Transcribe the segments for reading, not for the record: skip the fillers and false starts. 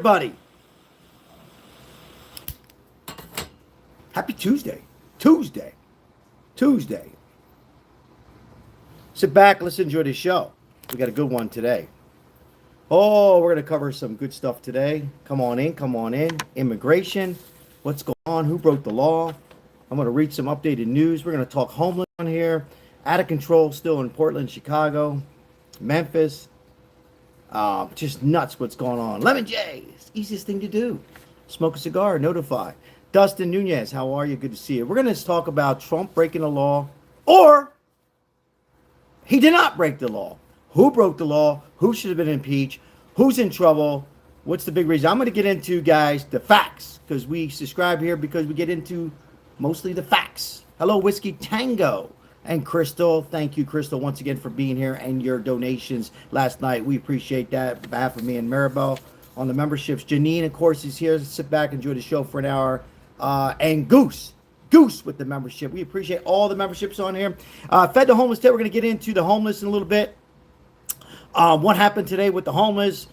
Buddy, happy Tuesday. Tuesday. Tuesday. Sit back, let's enjoy the show. We got a good one today. Oh, we're going to cover some good stuff today. Come on in, come on in. Immigration. What's going on? Who broke the law? I'm going to read some updated news. We're going to talk homeless on here. Out of control still in Portland, Chicago, Memphis. Just nuts what's going on. Lemon J, it's the easiest thing to do. Smoke a cigar, notify. Dustin Nunez, how are you? Good to see you. We're going to talk about Trump breaking the law, or he did not break the law. Who broke the law? Who should have been impeached? Who's in trouble? What's the big reason? I'm going to get into, guys, the facts, because we subscribe here because we get into mostly the facts. Hello, Whiskey Tango. And Crystal, thank you, Crystal, once again for being here and your donations last night. We appreciate that on behalf of me and Maribel on the memberships. Janine, of course, is here. Sit back, enjoy the show for an hour. And Goose with the membership. We appreciate all the memberships on here. Fed the homeless today. We're going to get into the homeless in a little bit. What happened today with the homeless?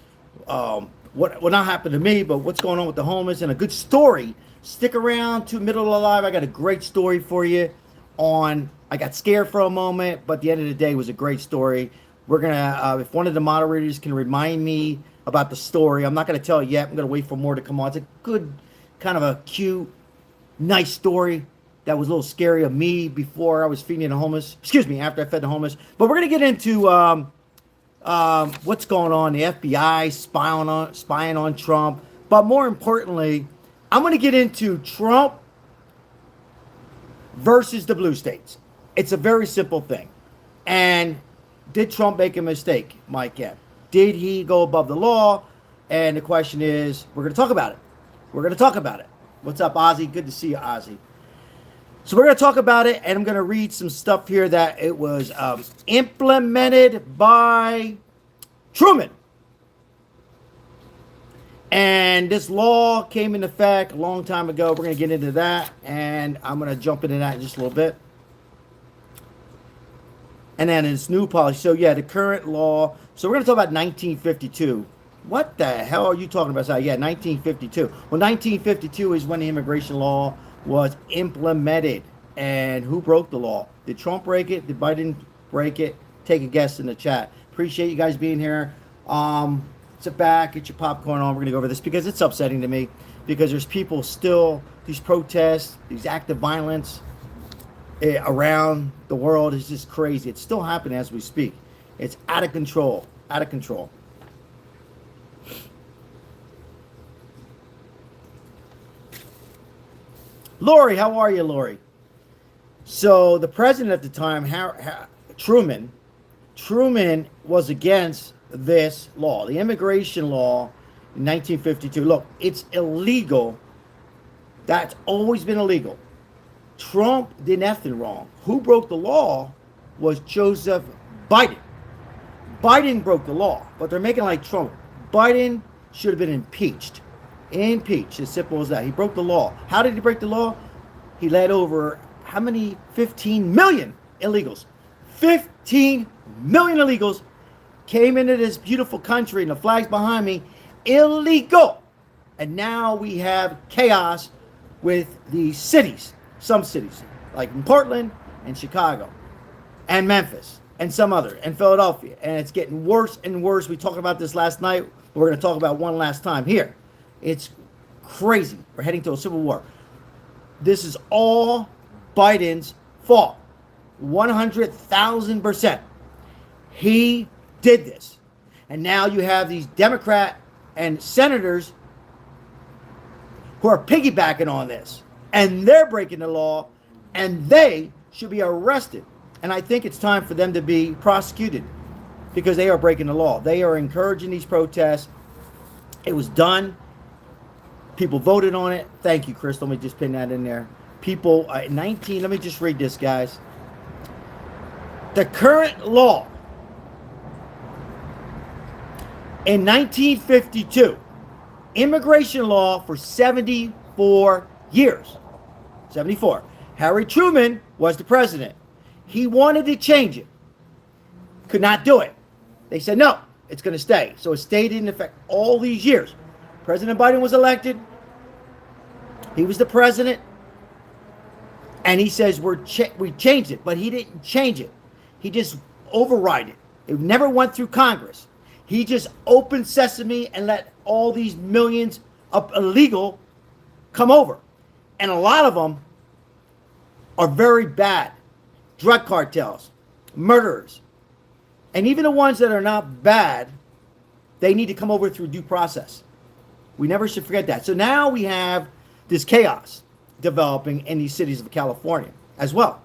What not happened to me, but what's going on with the homeless, and a good story. Stick around to middle of the live. I got a great story for you on. I got scared for a moment, but at the end of the day, it was a great story. We're going to, if one of the moderators can remind me about the story, I'm not going to tell it yet. I'm going to wait for more to come on. It's a good, kind of a cute, nice story that was a little scary of me before I was feeding the homeless. Excuse me, after I fed the homeless. But we're going to get into what's going on. The FBI spying on Trump. But more importantly, I'm going to get into Trump versus the blue states. It's a very simple thing. And did Trump make a mistake, Mike M? Did he go above the law? And the question is, we're going to talk about it. We're going to talk about it. What's up, Ozzy? Good to see you, Ozzy. So we're going to talk about it, and I'm going to read some stuff here that it was implemented by Truman. And this law came into effect a long time ago. We're going to get into that, and I'm going to jump into that in just a little bit. And then it's new policy. So, yeah, the current law. So, we're going to talk about 1952. What the hell are you talking about? So, yeah, 1952. Well, 1952 is when the immigration law was implemented. And who broke the law? Did Trump break it? Did Biden break it? Take a guess in the chat. Appreciate you guys being here. Sit back, get your popcorn on. We're going to go over this because it's upsetting to me. Because there's people still, these protests, these acts of violence around the world is just crazy. It's still happening as we speak. It's out of control. Out of control. Lori, how are you, Lori? So the president at the time, Truman was against this law, the immigration law in 1952. Look, it's illegal. That's always been illegal. Trump did nothing wrong. Who broke the law was Joseph Biden. Biden broke the law, but they're making like Trump. Biden should have been impeached. Impeached, as simple as that. He broke the law. How did he break the law? He let over how many? 15 million illegals. 15 million illegals came into this beautiful country, and the flag's behind me, illegal. And now we have chaos with the cities. Some cities, like in Portland and Chicago and Memphis and some other, and Philadelphia. And it's getting worse and worse. We talked about this last night. We're going to talk about one last time here. It's crazy. We're heading to a civil war. This is all Biden's fault. 100,000%. He did this. And now you have these Democrat and senators who are piggybacking on this. And they're breaking the law, and they should be arrested. And I think it's time for them to be prosecuted because they are breaking the law. They are encouraging these protests. It was done. People voted on it. Thank you, Chris. Let me just pin that in there. People, 19, let me just read this, guys. The current law in 1952, immigration law for 74 years. 74. Harry Truman was the president. He wanted to change it. Could not do it. They said, no, it's going to stay. So it stayed in effect all these years. President Biden was elected. He was the president. And he says we changed it, but he didn't change it. He just override it. It never went through Congress. He just opened sesame and let all these millions of illegal come over. And a lot of them are very bad. Drug cartels, murderers. And even the ones that are not bad, they need to come over through due process. We never should forget that. So now we have this chaos developing in these cities of California as well.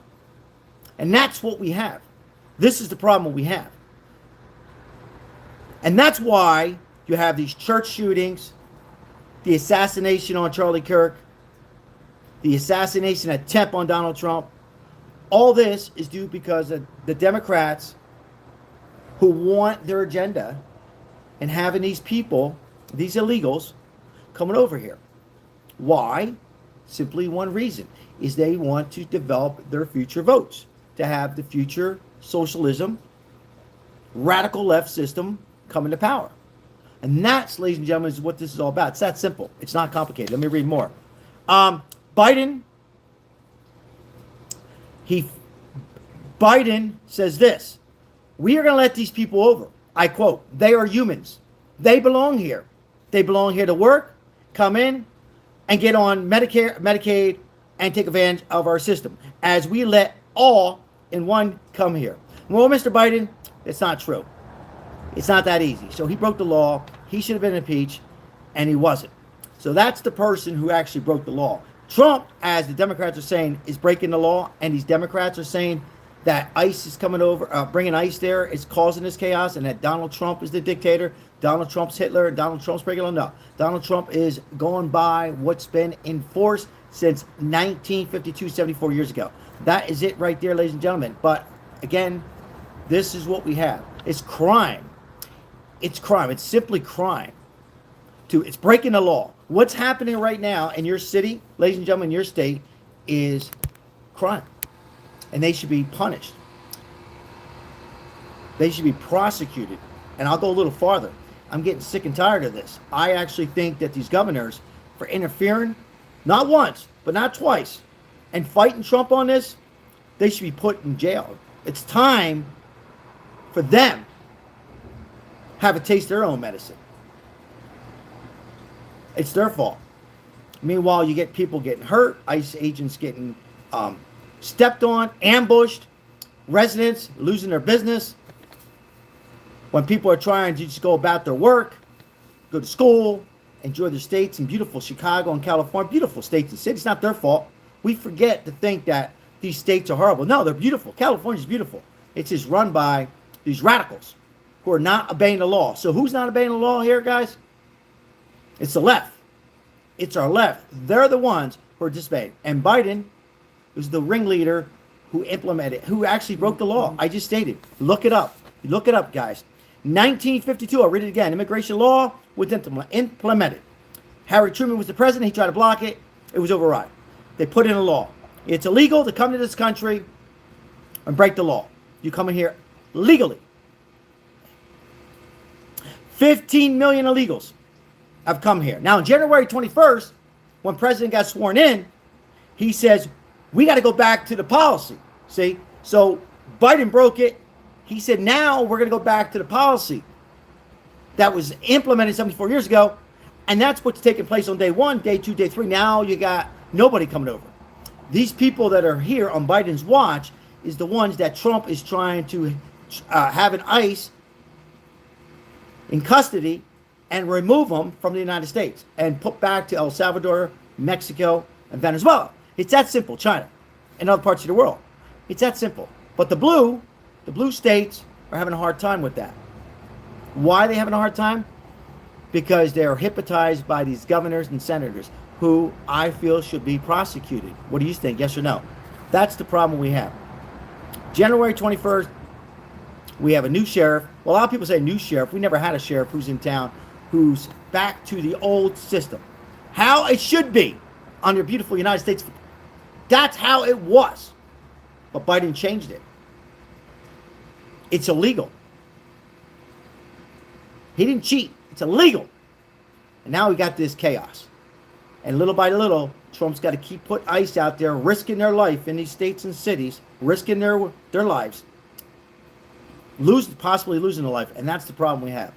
And that's what we have. This is the problem we have. And that's why you have these church shootings, the assassination on Charlie Kirk, the assassination attempt on Donald Trump. All this is due because of the Democrats who want their agenda and having these people, these illegals, coming over here. Why? Simply one reason, is they want to develop their future votes, to have the future socialism, radical left system come into power. And that's, ladies and gentlemen, is what this is all about. It's that simple. It's not complicated. Let me read more. Biden says this: we are going to let these people over. I quote, they are humans. They belong here. They belong here to work, come in, and get on Medicare, Medicaid, and take advantage of our system, as we let all in one come here. Well, Mr. Biden, it's not true. It's not that easy. So he broke the law. He should have been impeached, and he wasn't. So that's the person who actually broke the law. Trump, as the Democrats are saying, is breaking the law, and these Democrats are saying that ICE is coming over, bringing ICE there, is causing this chaos, and that Donald Trump is the dictator, Donald Trump's Hitler, Donald Trump's breaking the law. No, Donald Trump is going by what's been enforced since 1952, 74 years ago. That is it right there, ladies and gentlemen. But again, this is what we have. It's crime. It's crime. It's simply crime. It's breaking the law. What's happening right now in your city, ladies and gentlemen, in your state, is crime. And they should be punished. They should be prosecuted. And I'll go a little farther. I'm getting sick and tired of this. I actually think that these governors, for interfering, not once, but not twice, and fighting Trump on this, they should be put in jail. It's time for them to have a taste of their own medicine. It's their fault. Meanwhile, you get people getting hurt, ICE agents getting stepped on, ambushed, residents losing their business. When people are trying to just go about their work, go to school, enjoy their states in beautiful Chicago and California, beautiful states and cities. It's not their fault. We forget to think that these states are horrible. No, they're beautiful. California's beautiful. It's just run by these radicals who are not obeying the law. So who's not obeying the law here, guys? It's the left. It's our left. They're the ones who are disobeying. And Biden was the ringleader who implemented, who actually broke the law. I just stated. Look it up. Look it up, guys. 1952, I'll read it again. Immigration law was implemented. Harry Truman was the president. He tried to block it. It was override. They put in a law. It's illegal to come to this country and break the law. You come in here legally. 15 million illegals have come here. Now, on January 21st, when President got sworn in, he says, we got to go back to the policy. See? So Biden broke it. He said, now we're going to go back to the policy that was implemented 74 years ago. And that's what's taking place on day one, day two, day three. Now you got nobody coming over. These people that are here on Biden's watch is the ones that Trump is trying to have an ICE in custody and remove them from the United States and put back to El Salvador, Mexico, and Venezuela. It's that simple. China and other parts of the world. It's that simple. But the blue states are having a hard time with that. Why are they having a hard time? Because they're hypnotized by these governors and senators who I feel should be prosecuted. What do you think? Yes or no? That's the problem we have. January 21st, we have a new sheriff. Well, a lot of people say new sheriff. We never had a sheriff who's in town who's back to the old system. How it should be under beautiful United States. That's how it was. But Biden changed it. It's illegal. He didn't cheat. It's illegal. And now we got this chaos. And little by little, Trump's got to keep put ICE out there, risking their life in these states and cities, risking their lives, possibly losing their life. And that's the problem we have.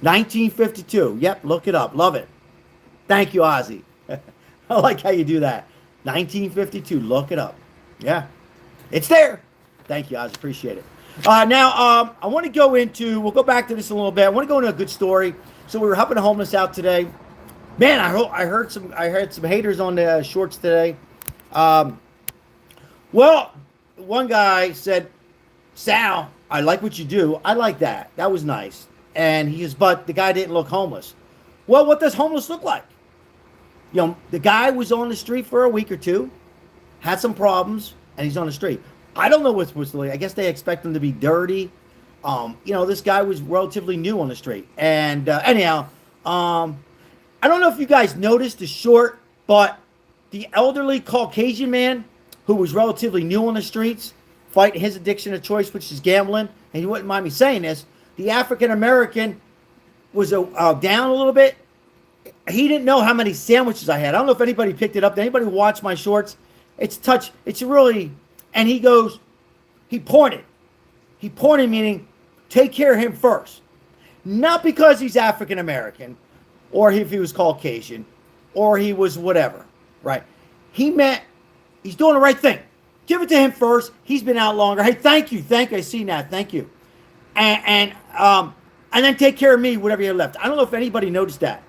1952. Yep, look it up. Love it. Thank you, Ozzy. I like how you do that. 1952. Look it up. Yeah, it's there. Thank you, Ozzy. Appreciate it. Now, I want to go into, we'll go back to this in a little bit. I want to go into a good story. So we were helping a homeless out today. Man, I heard some haters on the shorts today. Well, one guy said, Sal, I like what you do. I like that. That was nice. And he says, but the guy didn't look homeless. Well, what does homeless look like? You know, the guy was on the street for a week or two, had some problems, and he's on the street. I don't know what's supposed to look like. I guess they expect him to be dirty. You know, this guy was relatively new on the street. And anyhow, I don't know if you guys noticed the short, but the elderly Caucasian man who was relatively new on the streets, fighting his addiction of choice, which is gambling, and you wouldn't mind me saying this, the African American was down a little bit. He didn't know how many sandwiches I had. I don't know if anybody picked it up. Did anybody watch my shorts? It's really, and he goes, he pointed. He pointed, meaning take care of him first. Not because he's African American, or if he was Caucasian, or he was whatever, right? He meant he's doing the right thing. Give it to him first. He's been out longer. Hey, thank you. I see that. Thank you. And then take care of me, whatever you have left. I don't know if anybody noticed that.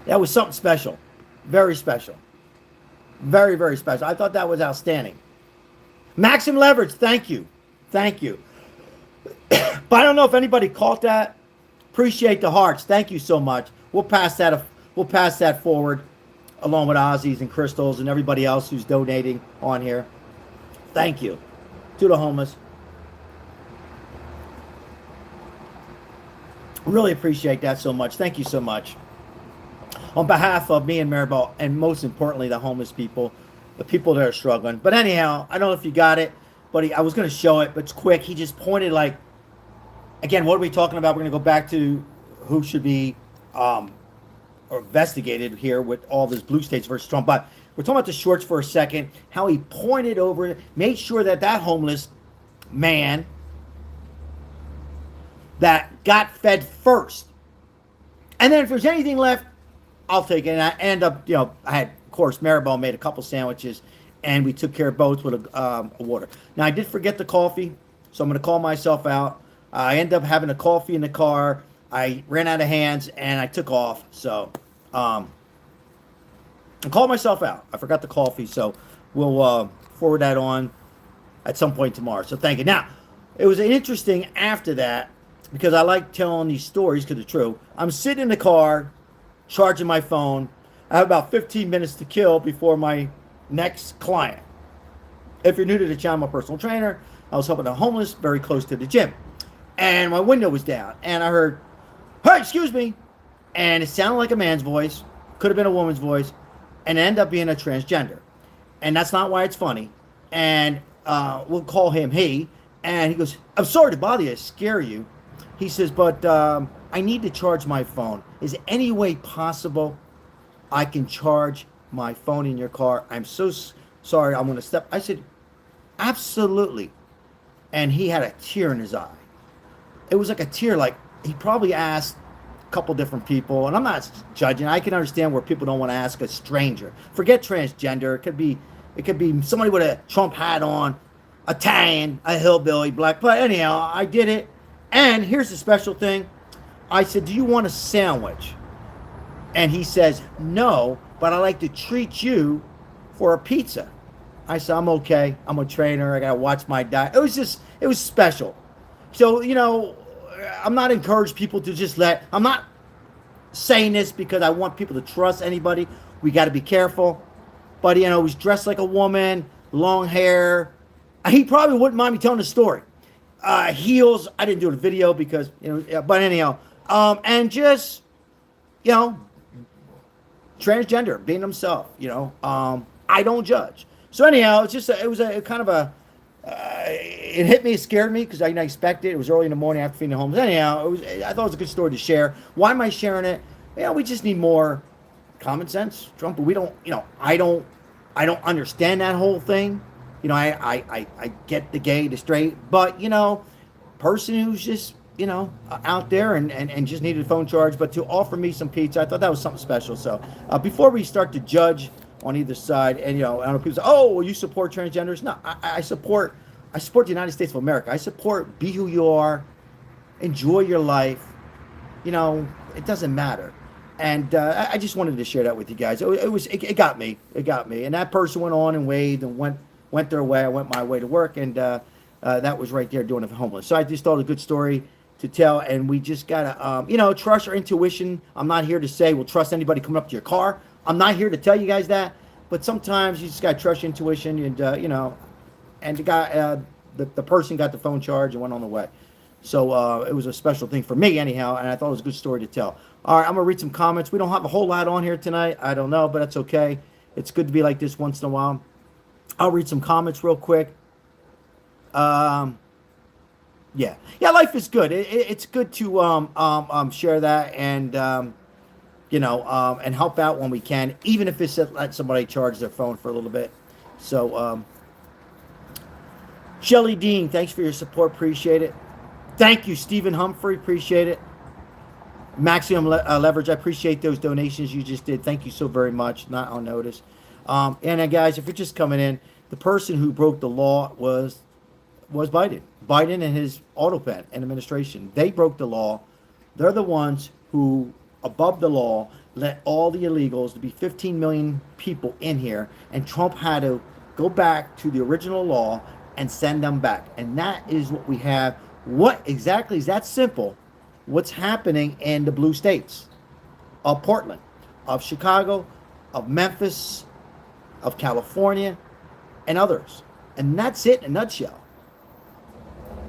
That was something special. Very special. Very, very special. I thought that was outstanding. Maxim Leverage, thank you. Thank you. But I don't know if anybody caught that. Appreciate the hearts. Thank you so much. We'll pass that forward along with Ozzy's and Crystals and everybody else who's donating on here. Thank you to the homeless. Really appreciate that so much. Thank you so much. On behalf of me and Maribel, and most importantly, the homeless people, the people that are struggling. But anyhow, I don't know if you got it, but I was going to show it, but it's quick. He just pointed like, again, what are we talking about? We're going to go back to who should be or investigated here with all this blue states versus Trump. But we're talking about the shorts for a second, how he pointed over, made sure that homeless man that got fed first. And then if there's anything left, I'll take it. And I end up, I had, of course, Maribel made a couple sandwiches, and we took care of both with a water. Now, I did forget the coffee, so I'm going to call myself out. I ended up having a coffee in the car. I ran out of hands, and I took off. So I called myself out. I forgot the coffee, so we'll forward that on at some point tomorrow. So thank you. Now, it was interesting after that, because I like telling these stories because they're true. I'm sitting in the car, charging my phone. I have about 15 minutes to kill before my next client. If you're new to the channel, I'm a personal trainer. I was helping a homeless very close to the gym. And my window was down. And I heard, hey, excuse me. And it sounded like a man's voice. Could have been a woman's voice. And it ended up being a transgender. And that's not why it's funny. And we'll call him he. And he goes, I'm sorry to bother you, scare you. He says, but I need to charge my phone. Is there any way possible I can charge my phone in your car? I'm so sorry. I'm going to step. I said, absolutely. And he had a tear in his eye. It was like a tear, like he probably asked a couple different people. And I'm not judging. I can understand where people don't want to ask a stranger. Forget transgender. It could be somebody with a Trump hat on, Italian, a hillbilly, black. But anyhow, I did it. And here's the special thing. I said, do you want a sandwich? And he says, no, but I'd like to treat you for a pizza. I said, I'm okay. I'm a trainer. I got to watch my diet. It was special. So, I'm not encouraging people to just I'm not saying this because I want people to trust anybody. We got to be careful. But, he was dressed like a woman, long hair. He probably wouldn't mind me telling the story. Heels. I didn't do a video because, but anyhow, and just, transgender, being himself, I don't judge. So anyhow, it was a kind of a It hit me, it scared me because I didn't expect it. It was early in the morning after feeding the homeless. Anyhow, I thought it was a good story to share. Why am I sharing it? We just need more common sense, Trump. But we don't, I don't understand that whole thing. I get the gay, the straight, but person who's just out there and just needed a phone charge, but to offer me some pizza, I thought that was something special. So before we start to judge on either side, and I don't know, people say, "Oh, well, you support transgenders?" No, I support the United States of America. I support be who you are, enjoy your life. It doesn't matter. And I just wanted to share that with you guys. It got me. It got me. And that person went on and waved and went their way. I went my way to work, and that was right there doing it for homeless. So I just thought it was a good story to tell, and we just gotta, trust our intuition. I'm not here to say we'll trust anybody coming up to your car. I'm not here to tell you guys that, but sometimes you just gotta trust your intuition, and and the guy, the person got the phone charge and went on the way. So it was a special thing for me anyhow, and I thought it was a good story to tell. All right, I'm gonna read some comments. We don't have a whole lot on here tonight. I don't know, but that's okay. It's good to be like this once in a while. I'll read some comments real quick. Yeah, life is good. It's good to share that and and help out when we can, even if it's to let somebody charge their phone for a little bit. So, Shelly Dean, thanks for your support. Appreciate it. Thank you, Stephen Humphrey. Appreciate it. Maximum Leverage, I appreciate those donations you just did. Thank you so very much. Not on notice. And guys, if you're just coming in, the person who broke the law was Biden. Biden and his Autopen and administration. They broke the law. They're the ones who, above the law, let all the illegals, to be 15 million people in here, and Trump had to go back to the original law and send them back. And that is what we have. What exactly is that simple? What's happening in the blue states of Portland, of Chicago, of Memphis, of California, and others. And that's it in a nutshell.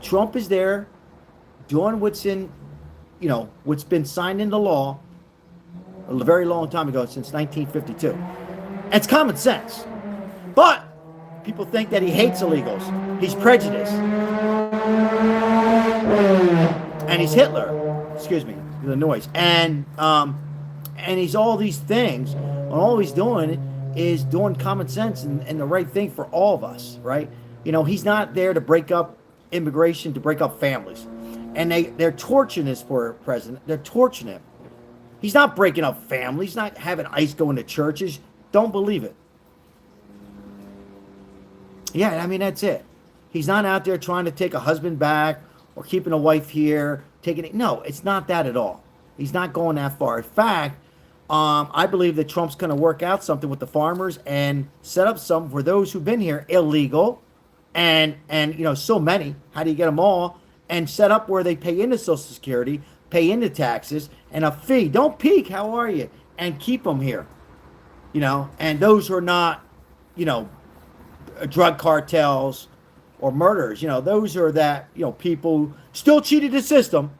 Trump is there doing what's what's been signed into law a very long time ago, since 1952. And it's common sense. But people think that he hates illegals. He's prejudiced. And he's Hitler. Excuse me, the noise. And he's all these things. And all he's doing is doing common sense and the right thing for all of us, right? He's not there to break up immigration, to break up families. And they're torching this for president. They're torching him. He's not breaking up families. He's not having ICE going to churches. Don't believe it. Yeah, I mean, that's it. He's not out there trying to take a husband back or keeping a wife here. No, it's not that at all. He's not going that far. In fact, I believe that Trump's going to work out something with the farmers and set up some for those who've been here illegal, and so many. How do you get them all? And set up where they pay into Social Security, pay into taxes, and a fee. Don't peek. How are you? And keep them here. And those who are not, drug cartels or murderers. Those are that people who still cheated the system.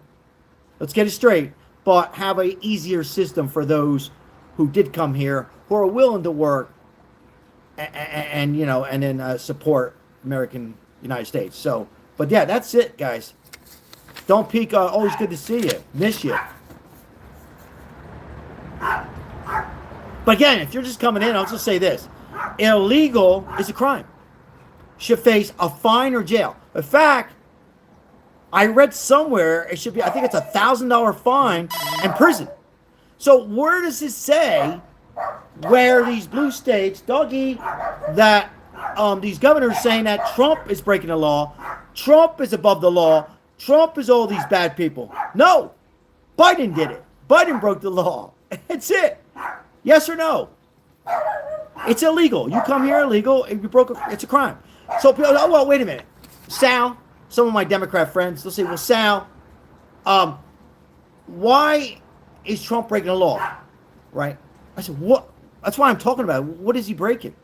Let's get it straight. But have a easier system for those who did come here, who are willing to work, and then support United States. So, but yeah, that's it, guys. Don't peek. Always good to see you. Miss you. But again, if you're just coming in, I'll just say this: illegal is a crime. Should face a fine or jail. In fact, I read somewhere it should be, I think it's $1,000 fine and prison. So where does it say where these blue states, doggy, that these governors saying that Trump is breaking the law, Trump is above the law, Trump is all these bad people? No, Biden did it. Biden broke the law. That's it. Yes or no? It's illegal. You come here illegal, if you broke it's a crime. So people, oh well, wait a minute, Sal. Some of my Democrat friends, they'll say, well, Sal, why is Trump breaking the law? Right? I said, what? That's why I'm talking about it. What is he breaking?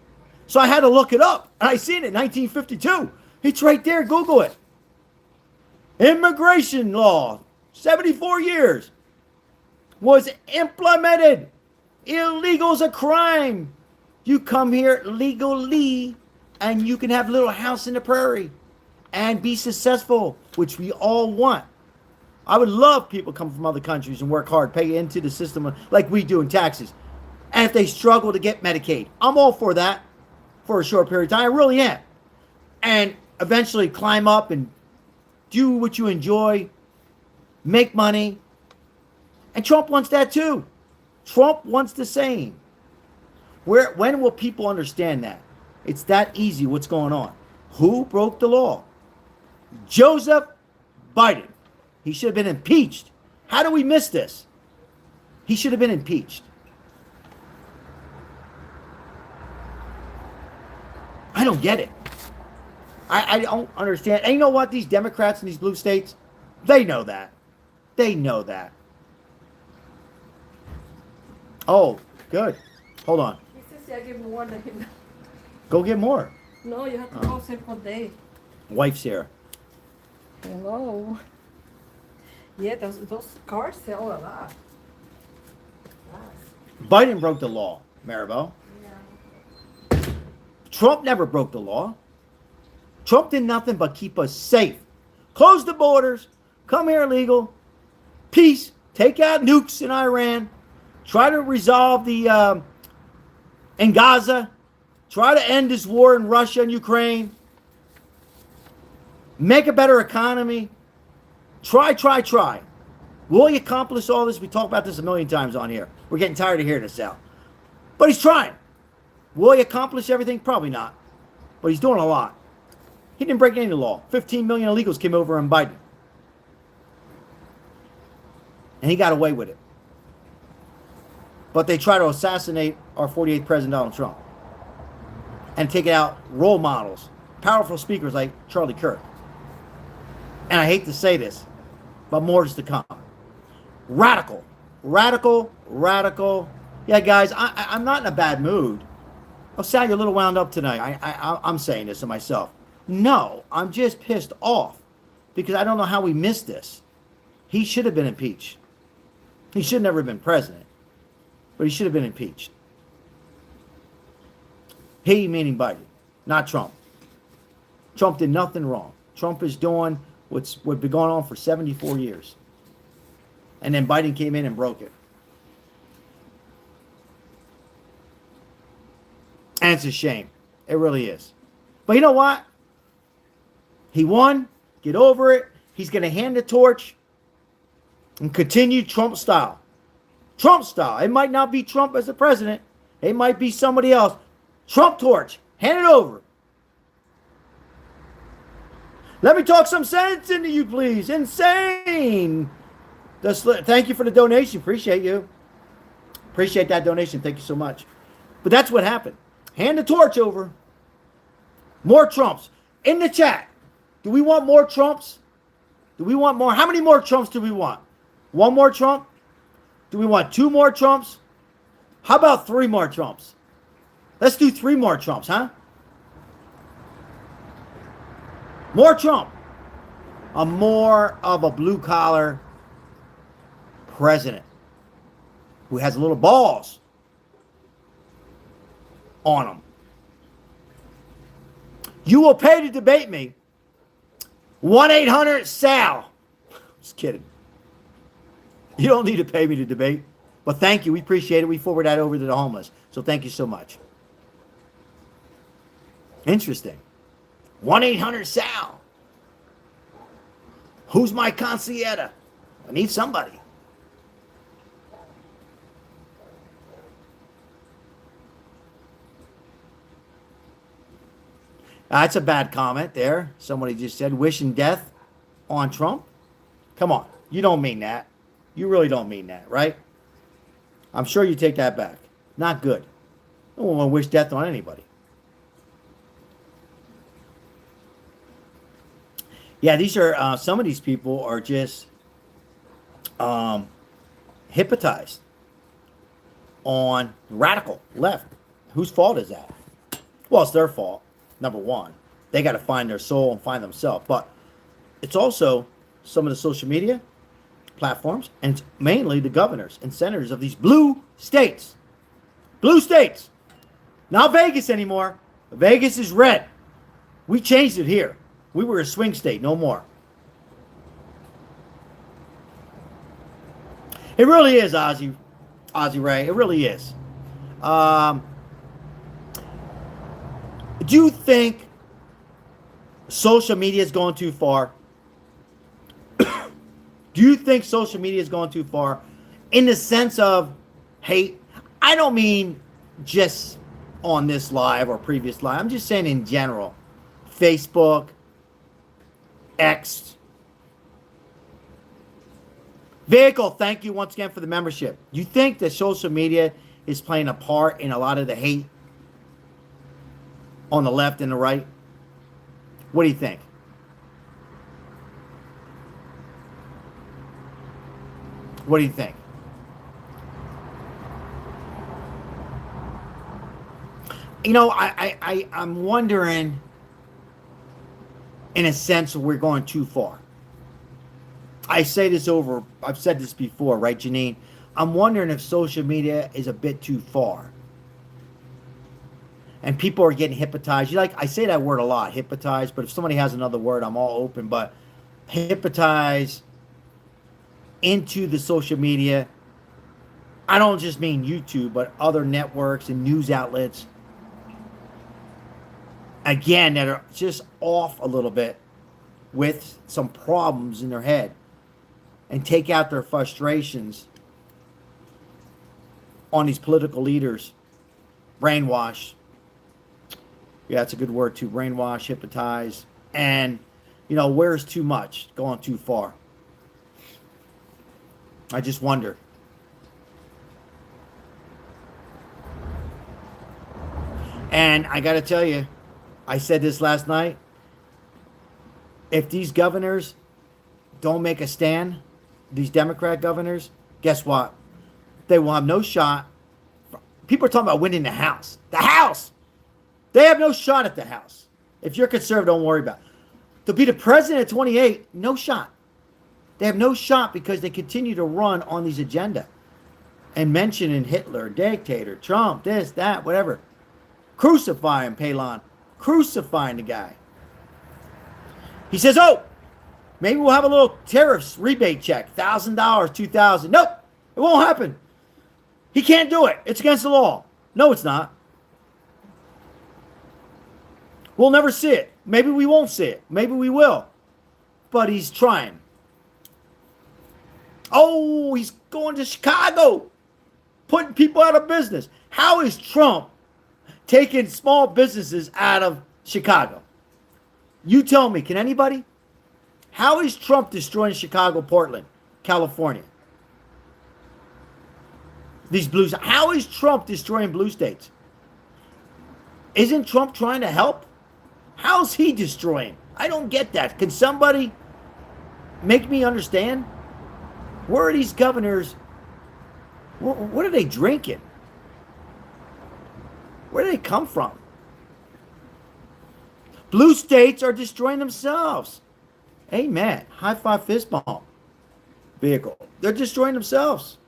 So I had to look it up, and I seen it, 1952. It's right there. Google it. Immigration law, 74 years, was implemented. Illegal is a crime. You come here legally, and you can have a little house in the prairie. and be successful, which we all want. I would love people come from other countries and work hard, pay into the system like we do in taxes. And if they struggle to get Medicaid, I'm all for that for a short period of time. I really am. And eventually climb up and do what you enjoy, make money. And Trump wants that too. Trump wants the same. When will people understand that? It's that easy what's going on. Who broke the law? Joseph Biden. He should have been impeached. How do we miss this? He should have been impeached. I don't get it. I don't understand. And you know what? These Democrats in these blue states, they know that. They know that. Oh, good. Hold on. He says I give more than him. Go get more. No, you have to go save for day. Wife's here. Hello. Yeah, those cars sell a lot. Biden broke the law, Maribel. Yeah. Trump never broke the law. Trump did nothing but keep us safe. Close the borders. Come here illegal. Peace. Take out nukes in Iran. Try to resolve the in Gaza. Try to end this war in Russia and Ukraine. Make a better economy. Try. Will he accomplish all this? We talked about this a million times on here. We're getting tired of hearing this out. But he's trying. Will he accomplish everything? Probably not. But he's doing a lot. He didn't break any law. 15 million illegals came over on Biden. And he got away with it. But they try to assassinate our 48th President Donald Trump. And take out role models, powerful speakers like Charlie Kirk. And I hate to say this, but more is to come. Radical. Yeah, guys, I'm not in a bad mood. Oh, Sal, you're a little wound up tonight. I'm saying this to myself. No, I'm just pissed off because I don't know how we missed this. He should have been impeached. He should never have been president, but he should have been impeached. He meaning Biden, not Trump. Trump did nothing wrong. Trump is doing what's been going on for 74 years. And then Biden came in and broke it. And it's a shame. It really is. But you know what? He won. Get over it. He's going to hand the torch and continue Trump style. Trump style. It might not be Trump as the president. It might be somebody else. Trump torch. Hand it over. Let me talk some sense into you, please. Insane. Thank you for the donation. Appreciate you. Appreciate that donation. Thank you so much. But that's what happened. Hand the torch over. More Trumps. In the chat, do we want more Trumps? Do we want more? How many more Trumps do we want? One more Trump? Do we want two more Trumps? How about three more Trumps? Let's do three more Trumps, huh? More Trump. A more of a blue-collar president who has a little balls on him. You will pay to debate me. 1-800-SAL. Just kidding. You don't need to pay me to debate. But thank you. We appreciate it. We forward that over to the homeless. So thank you so much. Interesting. 1-800-SAL. Who's my consigliere? I need somebody. That's a bad comment there. Somebody just said wishing death on Trump. Come on. You don't mean that. You really don't mean that, right? I'm sure you take that back. Not good. I don't want to wish death on anybody. Yeah, these are, some of these people are just hypnotized on radical left. Whose fault is that? Well, it's their fault. Number one, they got to find their soul and find themselves. But it's also some of the social media platforms, and it's mainly the governors and senators of these blue states. Blue states. Not Vegas anymore. Vegas is red. We changed it here. We were a swing state, no more. It really is, Ozzy Ray. It really is. Do you think social media is going too far? Do you think social media is going too far in the sense of hate? I don't mean just on this live or previous live. I'm just saying in general. Facebook, X. Vehicle, thank you once again for the membership. You think that social media is playing a part in a lot of the hate on the left and the right? What do you think? What do you think? You know, I'm wondering, in a sense, we're going too far. I say this over, I've said this before, right, Janine? I'm wondering if social media is a bit too far. And people are getting hypnotized. I say that word a lot, hypnotized, but if somebody has another word, I'm all open. But hypnotized into the social media. I don't just mean YouTube, but other networks and news outlets. Again, that are just off a little bit with some problems in their head and take out their frustrations on these political leaders. Brainwash. Yeah, that's a good word too. Brainwash, hypnotize. And, where's too much? Going too far. I just wonder. And I got to tell you, I said this last night. If these governors don't make a stand, these Democrat governors, guess what? They will have no shot. People are talking about winning the House. The House! They have no shot at the House. If you're conservative, don't worry about it. To be the president at 28, no shot. They have no shot because they continue to run on these agenda and mentioning Hitler, dictator, Trump, this, that, whatever. Crucify him, Palin. Crucifying the guy. He says, maybe we'll have a little tariffs rebate check. $1,000, $2,000. Nope, it won't happen. He can't do it. It's against the law. No, it's not. We'll never see it. Maybe we won't see it. Maybe we will. But he's trying. Oh, he's going to Chicago, putting people out of business. How is Trump taking small businesses out of Chicago? You tell me, can anybody? How is Trump destroying Chicago, Portland, California? These blues. How is Trump destroying blue states? Isn't Trump trying to help? How's he destroying? I don't get that. Can somebody make me understand? Where are these governors? What are they drinking? Where do they come from? Blue states are destroying themselves. Amen. High five, fist bump. Vehicle. They're destroying themselves.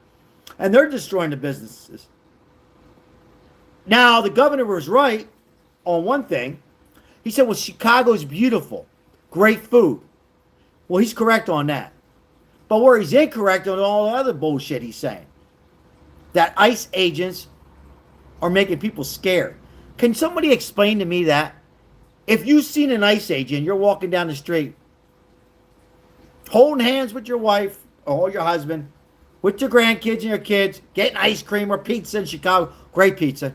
And they're destroying the businesses. Now, the governor was right on one thing. He said, well, Chicago's beautiful. Great food. Well, he's correct on that. But where he's incorrect on all the other bullshit he's saying. That ICE agents are making people scared. Can somebody explain to me that? If you've seen an ICE agent, you're walking down the street, holding hands with your wife or your husband, with your grandkids and your kids, getting ice cream or pizza in Chicago, great pizza,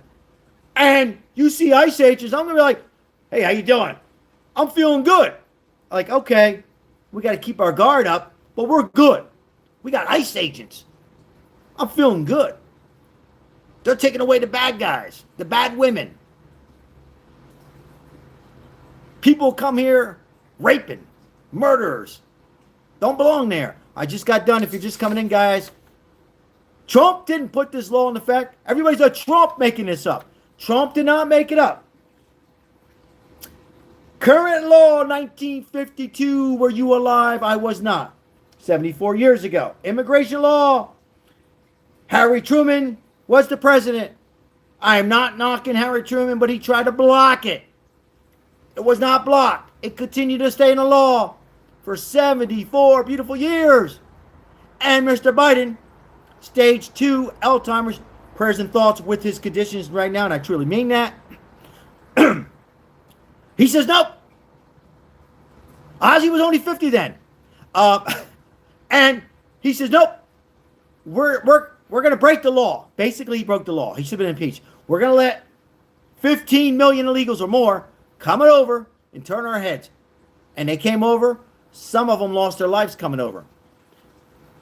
and you see ICE agents, I'm going to be like, hey, how you doing? I'm feeling good. Like, okay, we got to keep our guard up, but we're good. We got ICE agents. I'm feeling good. They're taking away the bad guys, the bad women. People come here raping, murderers. Don't belong there. I just got done. If you're just coming in, guys, Trump didn't put this law in effect. Everybody's a Trump making this up. Trump did not make it up. Current law, 1952. Were you alive? I was not. 74 years ago. Immigration law. Harry Truman was the president. I am not knocking Harry Truman, but he tried to block it. It was not blocked. It continued to stay in the law for 74 beautiful years. And Mr. Biden, stage 2 Alzheimer's, prayers and thoughts with his conditions right now, and I truly mean that. He says nope. Ozzy was only 50 then. And he says nope. We're going to break the law. Basically, he broke the law. He should have been impeached. We're going to let 15 million illegals or more coming over and turn our heads. And they came over. Some of them lost their lives coming over.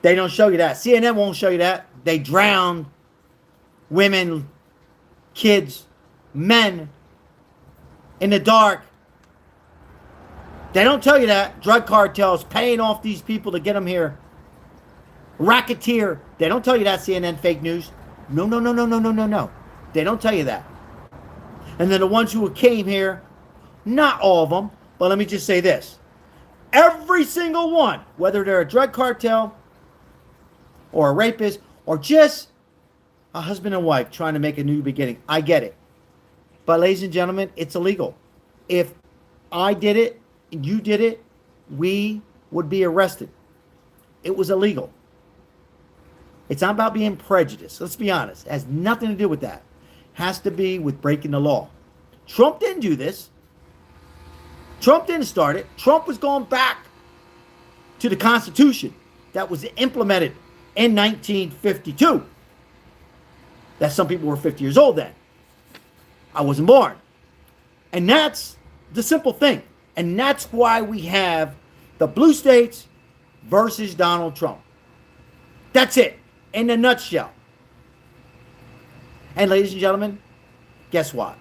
They don't show you that. CNN won't show you that. They drowned women, kids, men in the dark. They don't tell you that. Drug cartels paying off these people to get them here. Racketeer. They don't tell you that, CNN fake news. No. They don't tell you that. And then the ones who came here, not all of them, but let me just say this. Every single one, whether they're a drug cartel or a rapist or just a husband and wife trying to make a new beginning, I get it. But ladies and gentlemen, it's illegal. If I did it and you did it, we would be arrested. It was illegal. It's not about being prejudiced. Let's be honest. It has nothing to do with that. It has to be with breaking the law. Trump didn't do this. Trump didn't start it. Trump was going back to the Constitution that was implemented in 1952. That some people were 50 years old then. I wasn't born. And that's the simple thing. And that's why we have the blue states versus Donald Trump. That's it, in a nutshell. And ladies and gentlemen, guess what?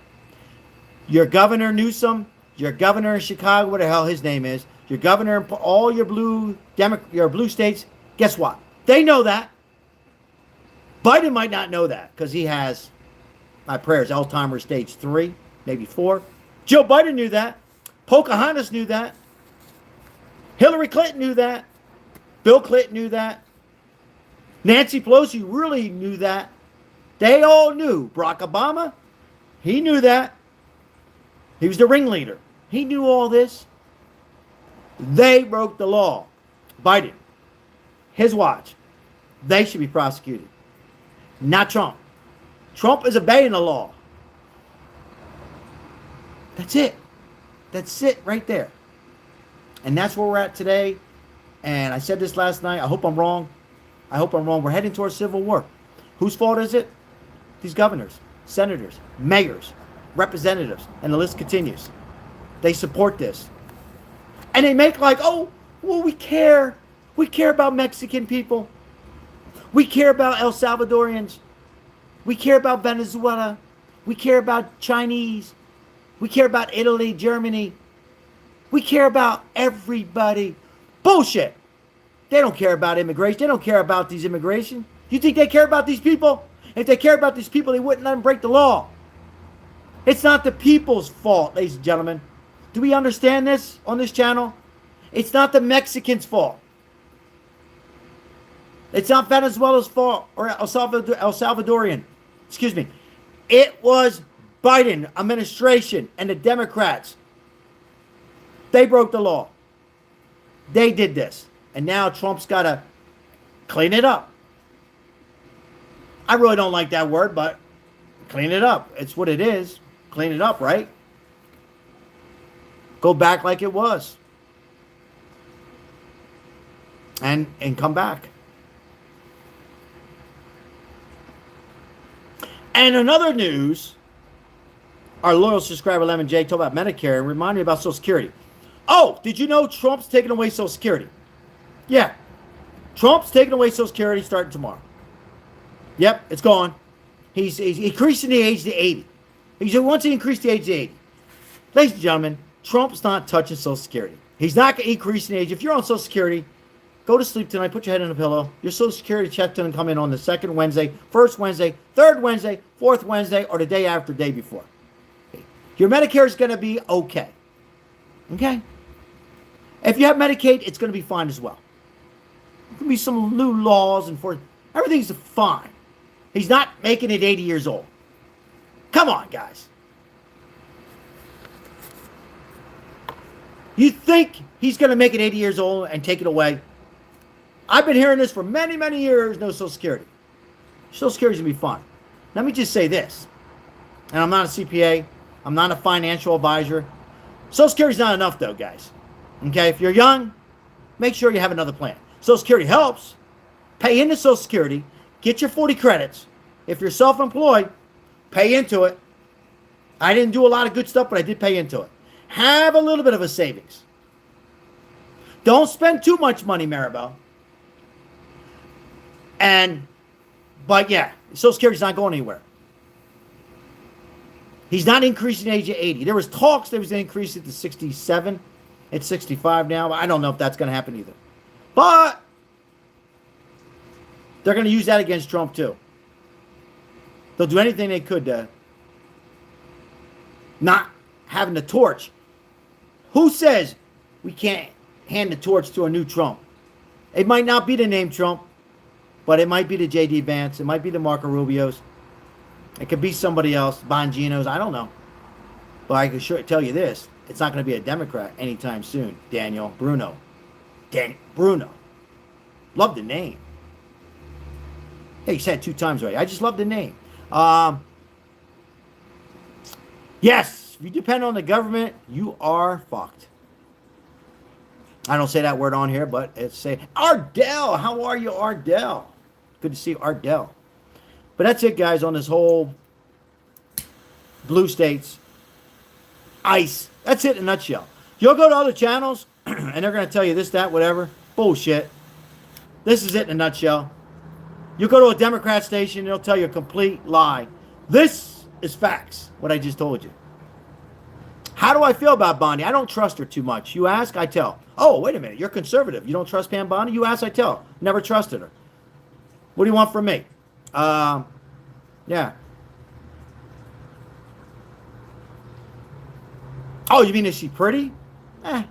Your Governor Newsom, your governor in Chicago, what the hell his name is, your governor in all your blue states, guess what? They know that. Biden might not know that because he has, my prayers, Alzheimer's stage 3, maybe 4. Joe Biden knew that. Pocahontas knew that. Hillary Clinton knew that. Bill Clinton knew that. Nancy Pelosi really knew that. They all knew. Barack Obama, he knew that. He was the ringleader. He knew all this. They broke the law. Biden, his watch. They should be prosecuted. Not Trump. Trump is obeying the law. That's it. That's it right there. And that's where we're at today. And I said this last night. I hope I'm wrong. I hope I'm wrong. We're heading towards civil war. Whose fault is it? These governors, senators, mayors, representatives, and the list continues. They support this. And they make like, oh, well, we care. We care about Mexican people. We care about El Salvadorians. We care about Venezuela. We care about Chinese. We care about Italy, Germany. We care about everybody. Bullshit. They don't care about immigration. They don't care about these immigration. You think they care about these people? If they care about these people, they wouldn't let them break the law. It's not the people's fault, ladies and gentlemen. Do we understand this on this channel? It's not the Mexicans' fault. It's not Venezuela's fault or El Salvadorian. Excuse me. It was Biden administration and the Democrats. They broke the law. They did this. And now Trump's got to clean it up. I really don't like that word, but clean it up. It's what it is. Clean it up, right? Go back like it was. And come back. And another news, our loyal subscriber Lemon J talked about Medicare and reminded me about Social Security. Oh, did you know Trump's taking away Social Security? Yeah. Trump's taking away Social Security starting tomorrow. Yep, it's gone. He's increasing the age to 80. He wants to increase the age to 80. Ladies and gentlemen, Trump's not touching Social Security. He's not going to increase the age. If you're on Social Security, go to sleep tonight, put your head in a pillow. Your Social Security check doesn't come in on the second Wednesday, first Wednesday, third Wednesday, fourth Wednesday, or the day after, day before. Your Medicare is going to be okay. Okay? If you have Medicaid, it's going to be fine as well. There can be some new laws and everything's fine. He's not making it 80 years old. Come on, guys. You think he's going to make it 80 years old and take it away? I've been hearing this for many, many years, no Social Security. Social Security is going to be fun. Let me just say this, and I'm not a CPA. I'm not a financial advisor. Social Security is not enough, though, guys. Okay, if you're young, make sure you have another plan. Social Security helps. Pay into Social Security. Get your 40 credits. If you're self-employed, pay into it. I didn't do a lot of good stuff, but I did pay into it. Have a little bit of a savings. Don't spend too much money, Maribel. But yeah, Social Security's not going anywhere. He's not increasing the age of 80. There was talks that he was going to increase it to 67. It's 65 now. But I don't know if that's going to happen either. But they're going to use that against Trump too. They'll do anything they could to not having the torch. Who says we can't hand the torch to a new Trump? It might not be the name Trump, but it might be the J.D. Vance. It might be the Marco Rubios. It could be somebody else, Bongino's. I don't know. But I can sure tell you this. It's not going to be a Democrat anytime soon. Daniel Bruno. Bruno. Love the name. Hey, you said it 2 times already. I just love the name. Yes, if you depend on the government, you are fucked. I don't say that word on here, but it's say Ardell. How are you, Ardell? Good to see you, Ardell. But that's it, guys, on this whole blue states ICE. That's it in a nutshell. You'll go to other channels, and they're going to tell you this, that, whatever. Bullshit. This is it in a nutshell. You go to a Democrat station, they'll tell you a complete lie. This is facts, what I just told you. How do I feel about Bondi? I don't trust her too much. You ask, I tell. Oh, wait a minute. You're conservative. You don't trust Pam Bondi? You ask, I tell. Never trusted her. What do you want from me? Yeah. Oh, you mean is she pretty? Eh.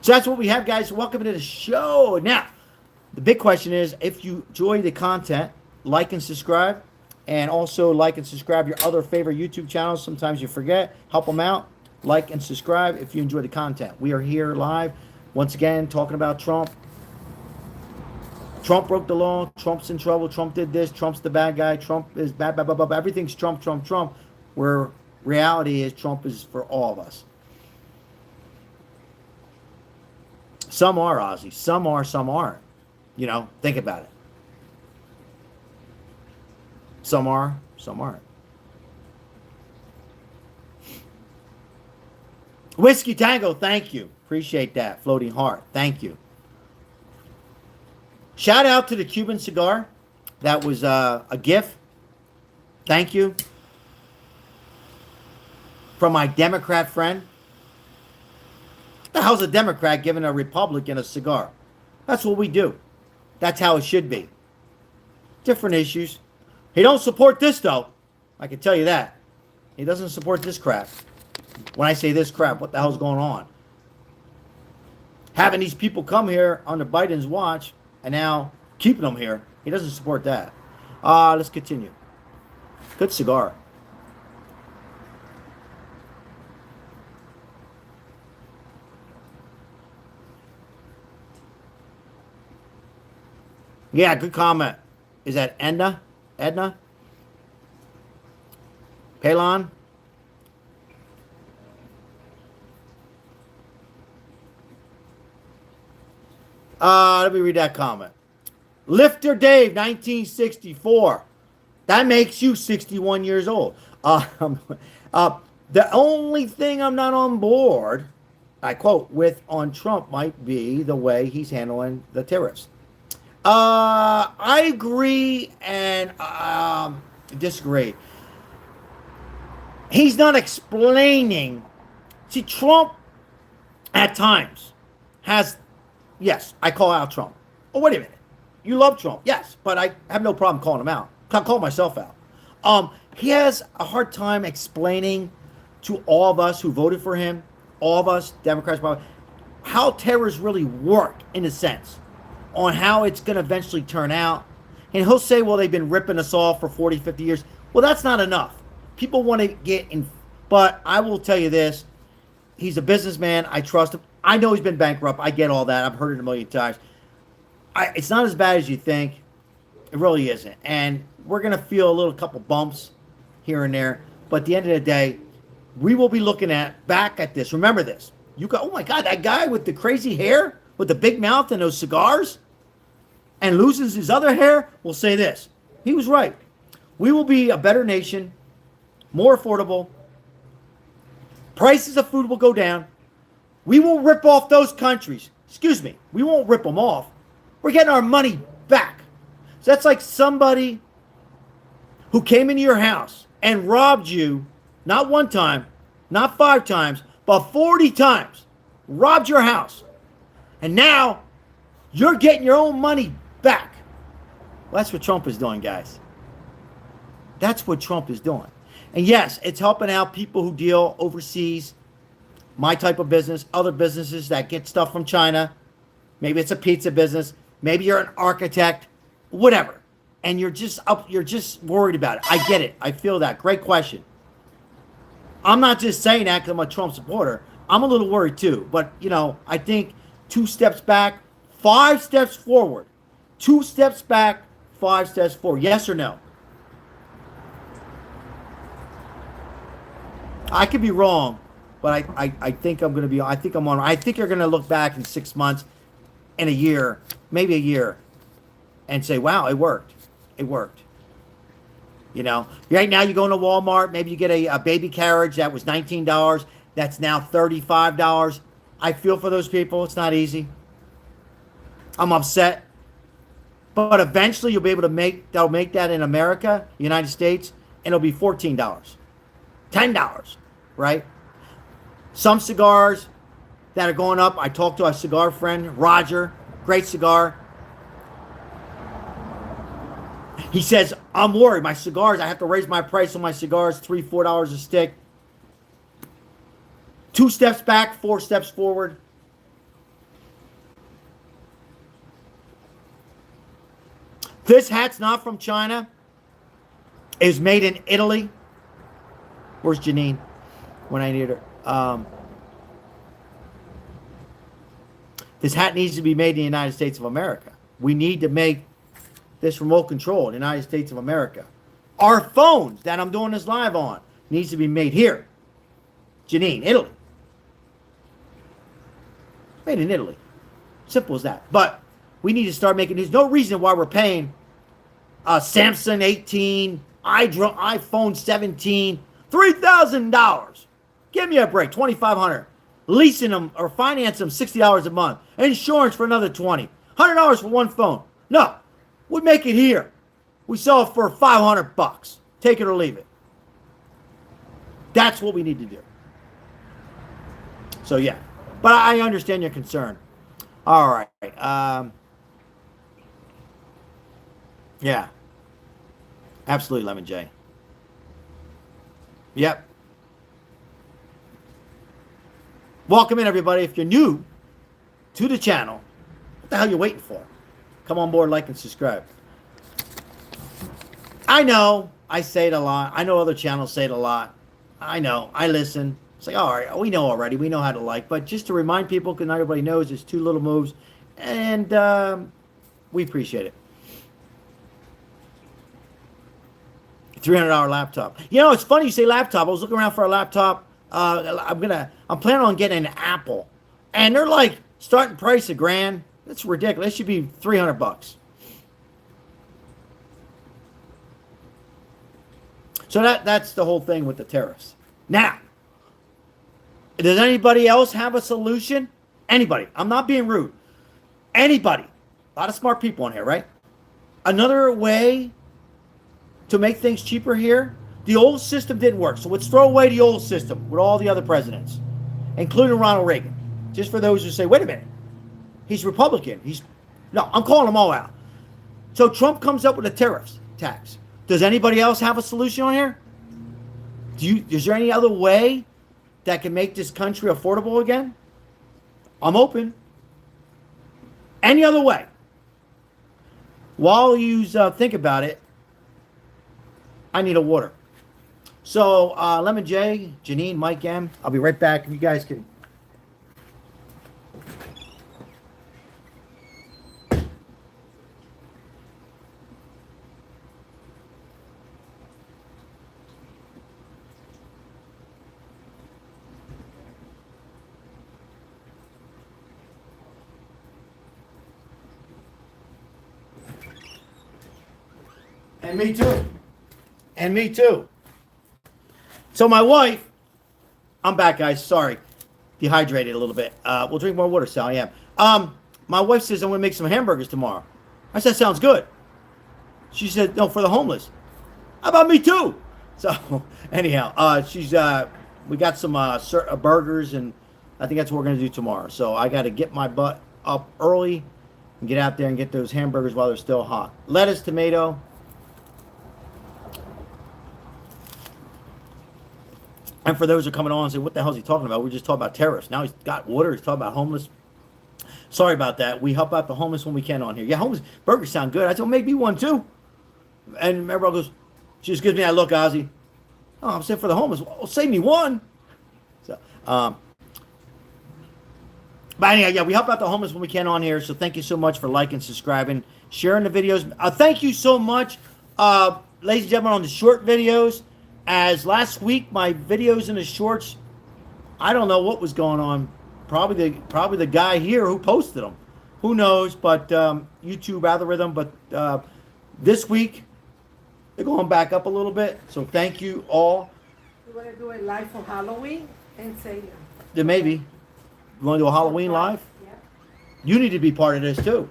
So that's what we have, guys. Welcome to the show. Now, the big question is, if you enjoy the content, like and subscribe. And also like and subscribe your other favorite YouTube channels. Sometimes you forget. Help them out. Like and subscribe if you enjoy the content. We are here live. Once again, talking about Trump. Trump broke the law. Trump's in trouble. Trump did this. Trump's the bad guy. Trump is bad, bad, bad, bad. Everything's Trump, Trump, Trump. Where reality is Trump is for all of us. Some are, Ozzy. Some are, some aren't. You know, think about it. Some are, some aren't. Whiskey Tango, thank you. Appreciate that. Floating Heart, thank you. Shout out to the Cuban cigar. That was a gift. Thank you. From my Democrat friend. What the hell's a Democrat giving a Republican a cigar? That's what we do. That's how it should be. Different issues. He don't support this, though. I can tell you that. He doesn't support this crap. When I say this crap, what the hell's going on? Having these people come here under Biden's watch and now keeping them here. He doesn't support that. Let's continue. Good cigar. Yeah, good comment. Is that Edna? Edna? Palon? Let me read that comment. Lifter Dave, 1964. That makes you 61 years old. The only thing I'm not on board, I quote, with on Trump might be the way he's handling the tariffs. I agree and disagree. He's not explaining. See, Trump at times has, yes, I call out Trump. Oh, wait a minute. You love Trump. Yes, but I have no problem calling him out. I'll call myself out. He has a hard time explaining to all of us who voted for him, all of us, Democrats, how terrorists really work in a sense, on how it's going to eventually turn out. And he'll say, well, they've been ripping us off for 40, 50 years. Well, that's not enough. people want to get in, but I will tell you this: he's a businessman. I trust him. I know he's been bankrupt. I get all that. I've heard it a million times. It's not as bad as you think. It really isn't. And we're going to feel a little couple bumps here and there. But at the end of the day, we will be looking back at this. Remember this. You go, oh my God, that guy with the crazy hair, with the big mouth and those cigars, and loses his other hair, will say this. He was right. We will be a better nation, more affordable. Prices of food will go down. We will rip off those countries. Excuse me. We won't rip them off. We're getting our money back. So that's like somebody who came into your house and robbed you, not one time, not 5 times, but 40 times. Robbed your house. And now you're getting your own money back. Well, that's what Trump is doing, guys. That's what Trump is doing. And yes, it's helping out people who deal overseas, my type of business, other businesses that get stuff from China. Maybe it's a pizza business. Maybe you're an architect, whatever. And you're just worried about it. I get it. I feel that. Great question. I'm not just saying that because I'm a Trump supporter. I'm a little worried too. But, I think 2 steps back, 5 steps forward. 2 steps back, 5 steps forward. Yes or no? I could be wrong, but I think I'm going to be, I think I'm on, I think you're going to look back in 6 months, in a year, maybe a year, and say, wow, it worked. It worked. Right now you go into Walmart, maybe you get a baby carriage that was $19. That's now $35. I feel for those people. It's not easy. I'm upset. But eventually you'll be able to they'll make that in America, United States, and it'll be $14. $10, right? Some cigars that are going up. I talked to a cigar friend, Roger, great cigar. He says, I'm worried. My cigars, I have to raise my price on my cigars, $3, $4 a stick. 2 steps back, 4 steps forward. This hat's not from China. It's made in Italy. Where's Janine when I need her? This hat needs to be made in the United States of America. We need to make this remote control in the United States of America. Our phones that I'm doing this live on needs to be made here. Janine, Italy. Made in Italy. Simple as that. But we need to start making, there's no reason why we're paying Samsung 18, iPhone 17, $3,000. Give me a break. $2,500. Leasing them or finance them $60 a month. Insurance for another $20. $100 for one phone. No, we make it here. We sell it for $500. Take it or leave it. That's what we need to do. So yeah, but I understand your concern. All right. Yeah. Absolutely, Lemon J. Yep. Welcome in, everybody. If you're new to the channel, what the hell are you waiting for? Come on board, like, and subscribe. I know I say it a lot. I know other channels say it a lot. I know. I listen. It's like, all right, we know already. We know how to like. But just to remind people, because not everybody knows, it's 2 little moves. And we appreciate it. $300 laptop. It's funny you say laptop. I was looking around for a laptop. I'm planning on getting an Apple, and they're like starting price $1,000. That's ridiculous. It should be $300. So that's the whole thing with the tariffs. Now, does anybody else have a solution? Anybody? I'm not being rude. Anybody? A lot of smart people in here, right? Another way to make things cheaper here. The old system didn't work, so let's throw away the old system with all the other presidents, including Ronald Reagan. Just for those who say, wait a minute, he's Republican. No, I'm calling them all out. So Trump comes up with a tariffs tax. Does anybody else have a solution on here? Is there any other way that can make this country affordable again? I'm open. Any other way? While you think about it, I need a water. So, Lemon J, Janine, Mike M. I'll be right back. You guys can. And me too. And me too. So my wife, I'm back, guys. Sorry, dehydrated a little bit. We'll drink more water, Sal. I am. My wife says I'm going to make some hamburgers tomorrow. I said, sounds good. She said, no, for the homeless. How about me too? So anyhow, we got some burgers, and I think that's what we're going to do tomorrow. So I got to get my butt up early and get out there and get those hamburgers while they're still hot. Lettuce, tomato. And for those who are coming on and say, what the hell is he talking about? We're just talking about terrorists. Now he's got water. He's talking about homeless. Sorry about that. We help out the homeless when we can on here. Yeah, homeless burgers sound good. I said, well, make me one too. And everybody goes, she just gives me that look, Ozzy. Oh, I'm saying for the homeless. Well, save me one. So, but anyhow, yeah, we help out the homeless when we can on here. So thank you so much for liking, subscribing, sharing the videos. Thank you so much, ladies and gentlemen, on the short videos. As last week, my videos in the shorts, I don't know what was going on. Probably the guy here who posted them. Who knows? But YouTube algorithm. But this week, they're going back up a little bit. So thank you all. You want to do a live for Halloween and say There may be. You want to do a Halloween live? Yeah. You need to be part of this too.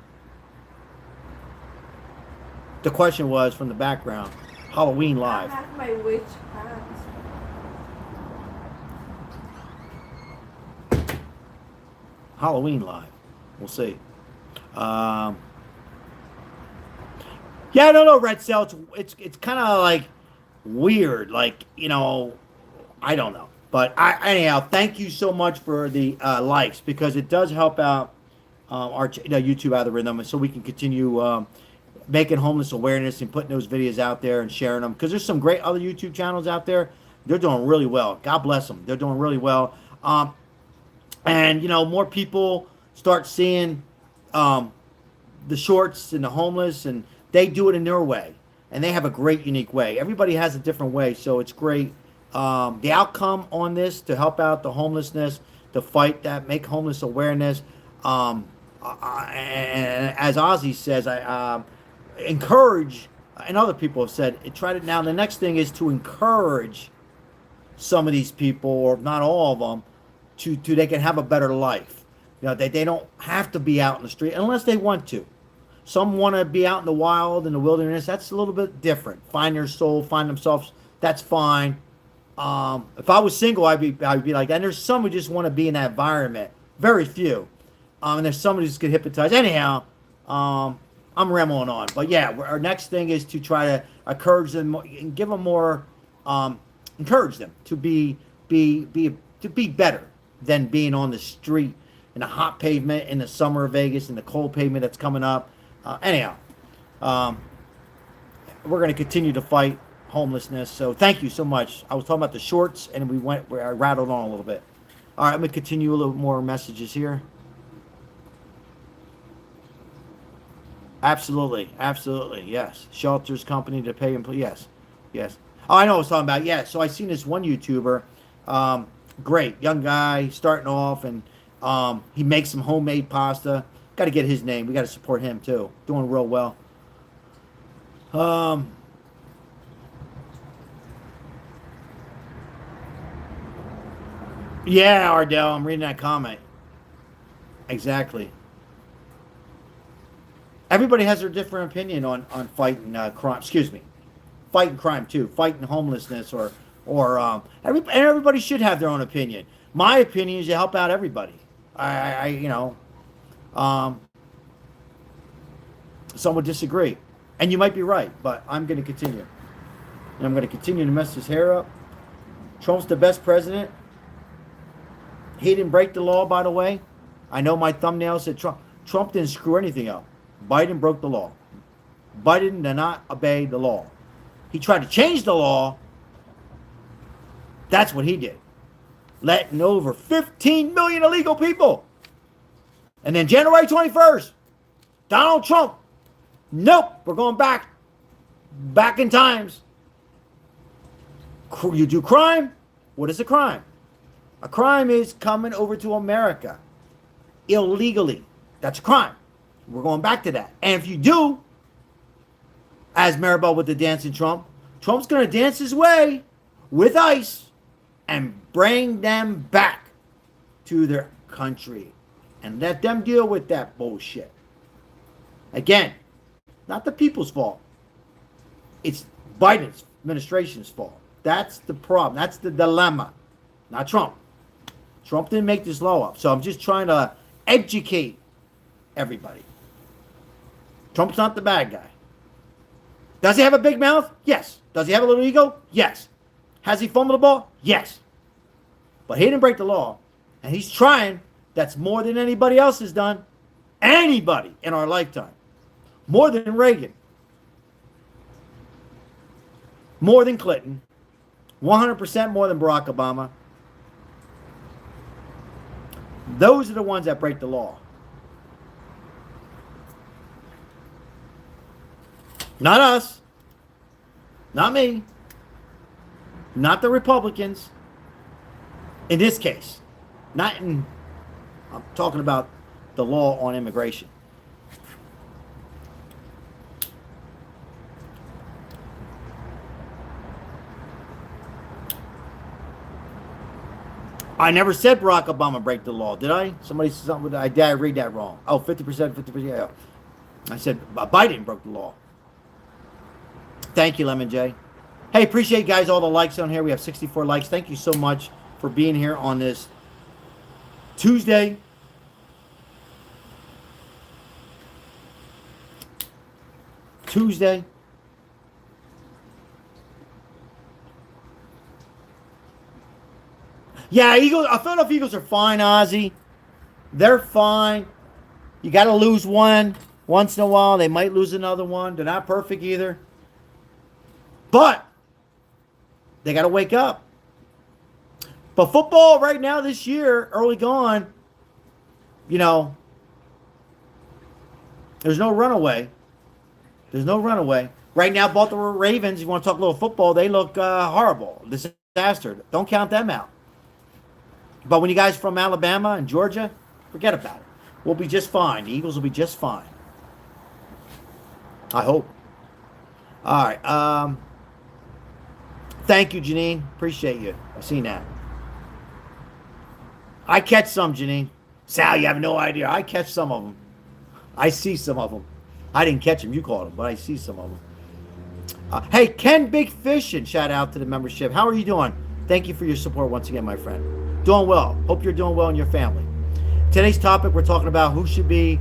The question was from the background. Halloween live. I have my witch hat. Halloween live. We'll see. Yeah, I don't know, Red Cell. It's kind of like weird. Like, you know, I don't know. But anyhow, thank you so much for the likes, because it does help out our YouTube algorithm, so we can continue making homeless awareness and putting those videos out there and sharing them. Because there's some great other YouTube channels out there. They're doing really well. God bless them. They're doing really well. And, you know, more people start seeing the shorts and the homeless, and they do it in their way. And they have a great, unique way. Everybody has a different way, so it's great. The outcome on this to help out the homelessness, to fight that, make homeless awareness. And as Ozzy says, I encourage, and other people have said, try to. Now the next thing is to encourage some of these people, or not all of them, to they can have a better life. You know, they don't have to be out in the street unless they want to. Some want to be out in the wild, in the wilderness. That's a little bit different. Find their soul, find themselves. That's fine. If I was single, I'd be like that. And there's some who just want to be in that environment. Very few. And there's some who just get hypnotized. Anyhow, I'm rambling on. But yeah, our next thing is to try to encourage them and give them more, encourage them to be better than being on the street in the hot pavement in the summer of Vegas, in the cold pavement that's coming up. Anyhow, we're going to continue to fight homelessness. So thank you so much. I was talking about the shorts, and I rattled on a little bit. All right, I'm going to continue a little more messages here. Absolutely, yes. Shelters company to pay employees. Yes. Oh, I know what I was talking about. Yeah, so I seen this one YouTuber, great young guy, starting off, and he makes some homemade pasta. Got to get his name. We got to support him too. Doing real well. Yeah, Ardell, I'm reading that comment. Exactly. Everybody has their different opinion on fighting crime. Excuse me, fighting crime too, fighting homelessness, or everybody should have their own opinion. My opinion is to help out everybody. Some would disagree, and you might be right, but I'm going to continue. And I'm going to continue to mess his hair up. Trump's the best president. He didn't break the law, by the way. I know my thumbnail said Trump didn't screw anything up. Biden broke the law. Biden did not obey the law. He tried to change the law, That's what he did. Letting over 15 million illegal people. And then January 21st, Donald Trump. Nope, we're going back in times. You do crime? What is a crime? A crime is coming over to America illegally. That's a crime. We're going back to that. And if you do, as Maribel with the dancing Trump, Trump's going to dance his way with ICE and bring them back to their country and let them deal with that bullshit. Again, not the people's fault. It's Biden's administration's fault. That's the problem. That's the dilemma. Not Trump. Trump didn't make this law up. So I'm just trying to educate everybody. Trump's not the bad guy. Does he have a big mouth? Yes. Does he have a little ego? Yes. Has he fumbled the ball? Yes. But he didn't break the law. And he's trying. That's more than anybody else has done. Anybody in our lifetime. More than Reagan. More than Clinton. 100% more than Barack Obama. Those are the ones that break the law. Not us. Not me. Not the Republicans. In this case. I'm talking about the law on immigration. I never said Barack Obama break the law, did I? Somebody said something. Did I read that wrong? Oh, 50%, 50%. Yeah. I said Biden broke the law. Thank you, Lemon J. Hey, appreciate guys all the likes on here. We have 64 likes. Thank you so much for being here on this Tuesday. Yeah, Philadelphia Eagles are fine, Ozzy. They're fine. You got to lose one once in a while. They might lose another one. They're not perfect either. But they got to wake up. But football right now this year, early gone, there's no runaway. There's no runaway. Right now, Baltimore Ravens, you want to talk a little football, they look horrible. Disaster. Don't count them out. But when you guys from Alabama and Georgia, forget about it. We'll be just fine. The Eagles will be just fine. I hope. All right. Thank you, Janine. Appreciate you. I've seen that. I catch some, Janine. Sal, you have no idea. I catch some of them. I see some of them. I didn't catch them. You caught them, but I see some of them. Hey, Ken Big Fishin', shout out to the membership. How are you doing? Thank you for your support once again, my friend. Doing well. Hope you're doing well in your family. Today's topic, we're talking about who's the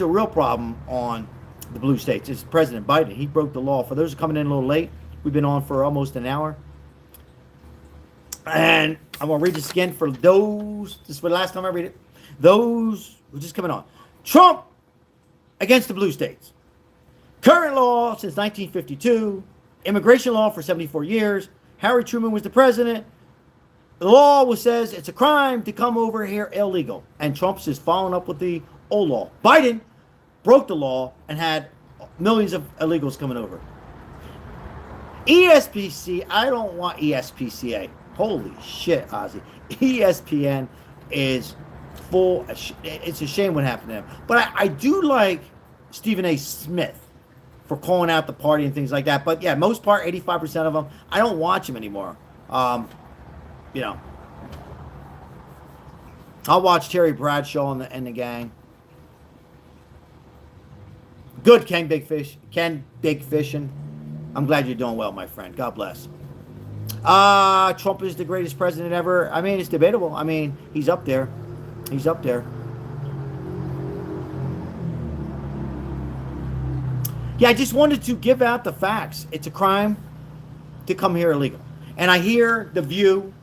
real problem on the blue states. It's President Biden. He broke the law. For those who are coming in a little late, we've been on for almost an hour. And I'm going to read this again for those, this is the last time I read it, those who are just coming on. Trump against the blue states. Current law since 1952. Immigration law for 74 years. Harry Truman was the president. The law says it's a crime to come over here illegal. And Trump's just following up with the old law. Biden broke the law and had millions of illegals coming over. ESPC, I don't want ESPCA. Holy shit, Ozzy. ESPN is full of shit. It's a shame what happened to them. But I do like Stephen A. Smith for calling out the party and things like that. But yeah, most part, 85% of them, I don't watch them anymore. I'll watch Terry Bradshaw and the gang. Good, Ken Big Fish. Ken Big Fishin'. I'm glad you're doing well, my friend. God bless. Trump is the greatest president ever. I mean, it's debatable. I mean, he's up there. He's up there. Yeah, I just wanted to give out the facts. It's a crime to come here illegal. And I hear The View,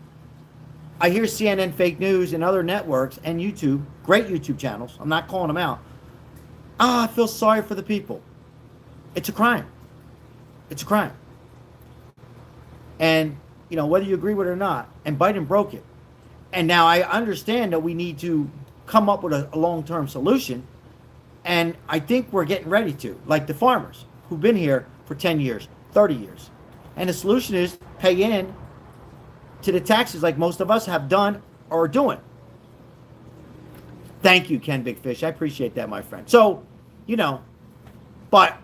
I hear CNN fake news and other networks and YouTube, great YouTube channels. I'm not calling them out. I feel sorry for the people. It's a crime. It's a crime. And whether you agree with it or not. And Biden broke it. And now I understand that we need to come up with a long-term solution. And I think we're getting ready to, like the farmers who've been here for 10 years, 30 years. And the solution is pay in to the taxes like most of us have done or are doing. Thank you, Ken Big Fish. I appreciate that, my friend. So, but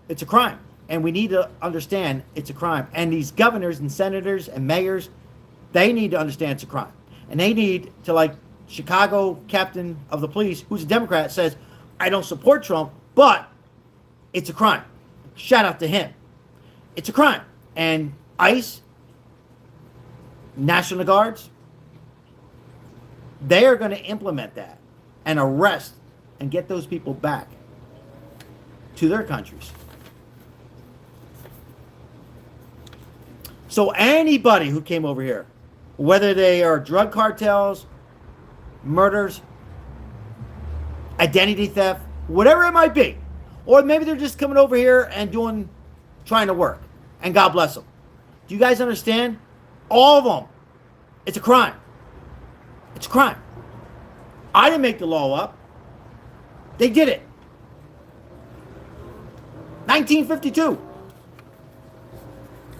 it's a crime. And we need to understand it's a crime. And these governors and senators and mayors, they need to understand it's a crime. And they need to, like Chicago captain of the police, who's a Democrat, says, I don't support Trump, but it's a crime. Shout out to him. It's a crime. And ICE, National Guards, they are going to implement that and arrest and get those people back to their countries. So anybody who came over here, whether they are drug cartels, murders, identity theft, whatever it might be, or maybe they're just coming over here and trying to work, and God bless them. Do you guys understand? All of them. It's a crime. It's a crime. I didn't make the law up. They did it. 1952.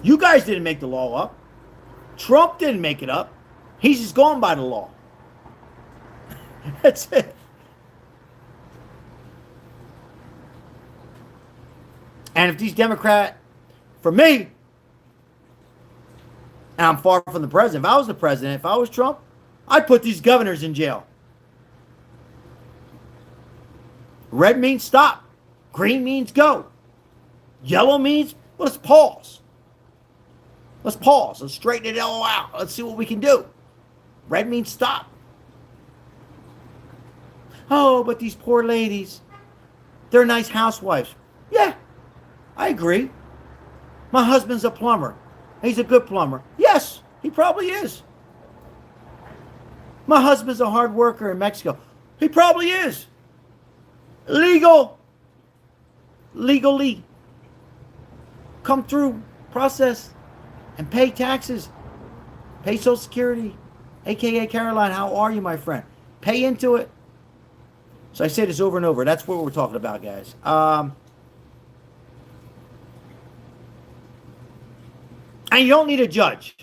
You guys didn't make the law up. Trump didn't make it up. He's just going by the law. That's it. And if these Democrats, for me, and I'm far from the president, if I was the president, if I was Trump, I'd put these governors in jail. Red means stop. Green means go. Yellow means, let's pause. Let's pause. Let's straighten it all out. Let's see what we can do. Red means stop. Oh, but these poor ladies, they're nice housewives. Yeah, I agree. My husband's a plumber. He's a good plumber. Yes, he probably is. My husband's a hard worker in Mexico. He probably is. Legally. Come through, process, and pay taxes. Pay Social Security. AKA Caroline, how are you, my friend? Pay into it. So I say this over and over. That's what we're talking about, guys. And you don't need a judge.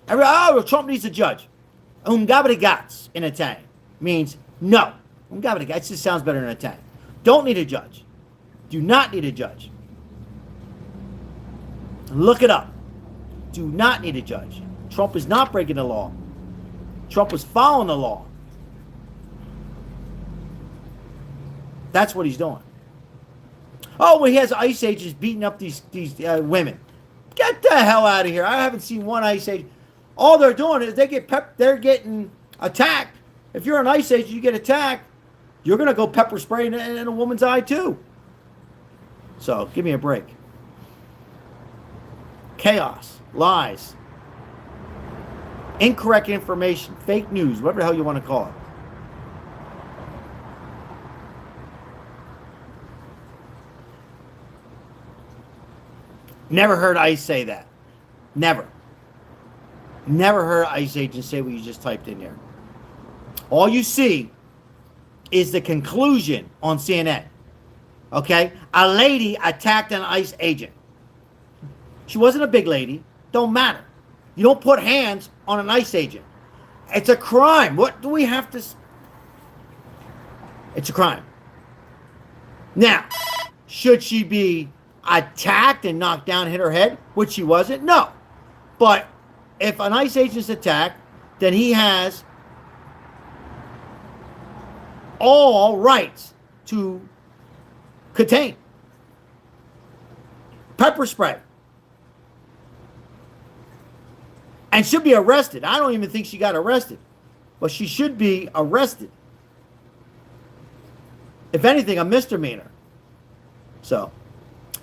Trump needs a judge. Ungabregats in Italian means no. Ungabregats, it just sounds better in Italian. Don't need a judge. Do not need a judge. Look it up. Do not need a judge. Trump is not breaking the law. Trump was following the law. That's what he's doing. Oh, well, he has ICE agents beating up these women. Get the hell out of here. I haven't seen one ICE agent. All they're doing is they're getting attacked. If you're an ICE agent, you get attacked, you're going to go pepper spray in a woman's eye too. So, give me a break. Chaos, lies, incorrect information, fake news, whatever the hell you want to call it. Never heard ICE say that. Never. Never heard ICE agents say what you just typed in there. All you see is the conclusion on CNN. Okay? A lady attacked an ICE agent. She wasn't a big lady. Don't matter. You don't put hands on an ICE agent. It's a crime. What do we have to... It's a crime. Now, should she be attacked and knocked down, hit her head, which she wasn't? No. But if an ICE agent's attacked, then he has all rights to contain. Pepper spray. And should be arrested. I don't even think she got arrested. But she should be arrested. If anything, a misdemeanor. So,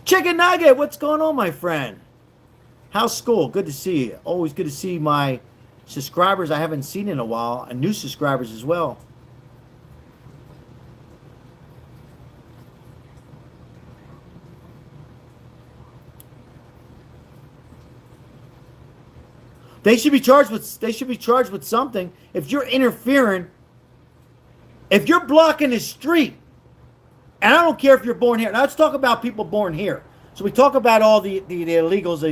Chicken Nugget, what's going on, my friend? How's school? Good to see you. Always good to see my subscribers I haven't seen in a while, and new subscribers as well. They should be charged with something. If you're interfering, if you're blocking the street, and I don't care if you're born here. Now let's talk about people born here. So we talk about all the illegals.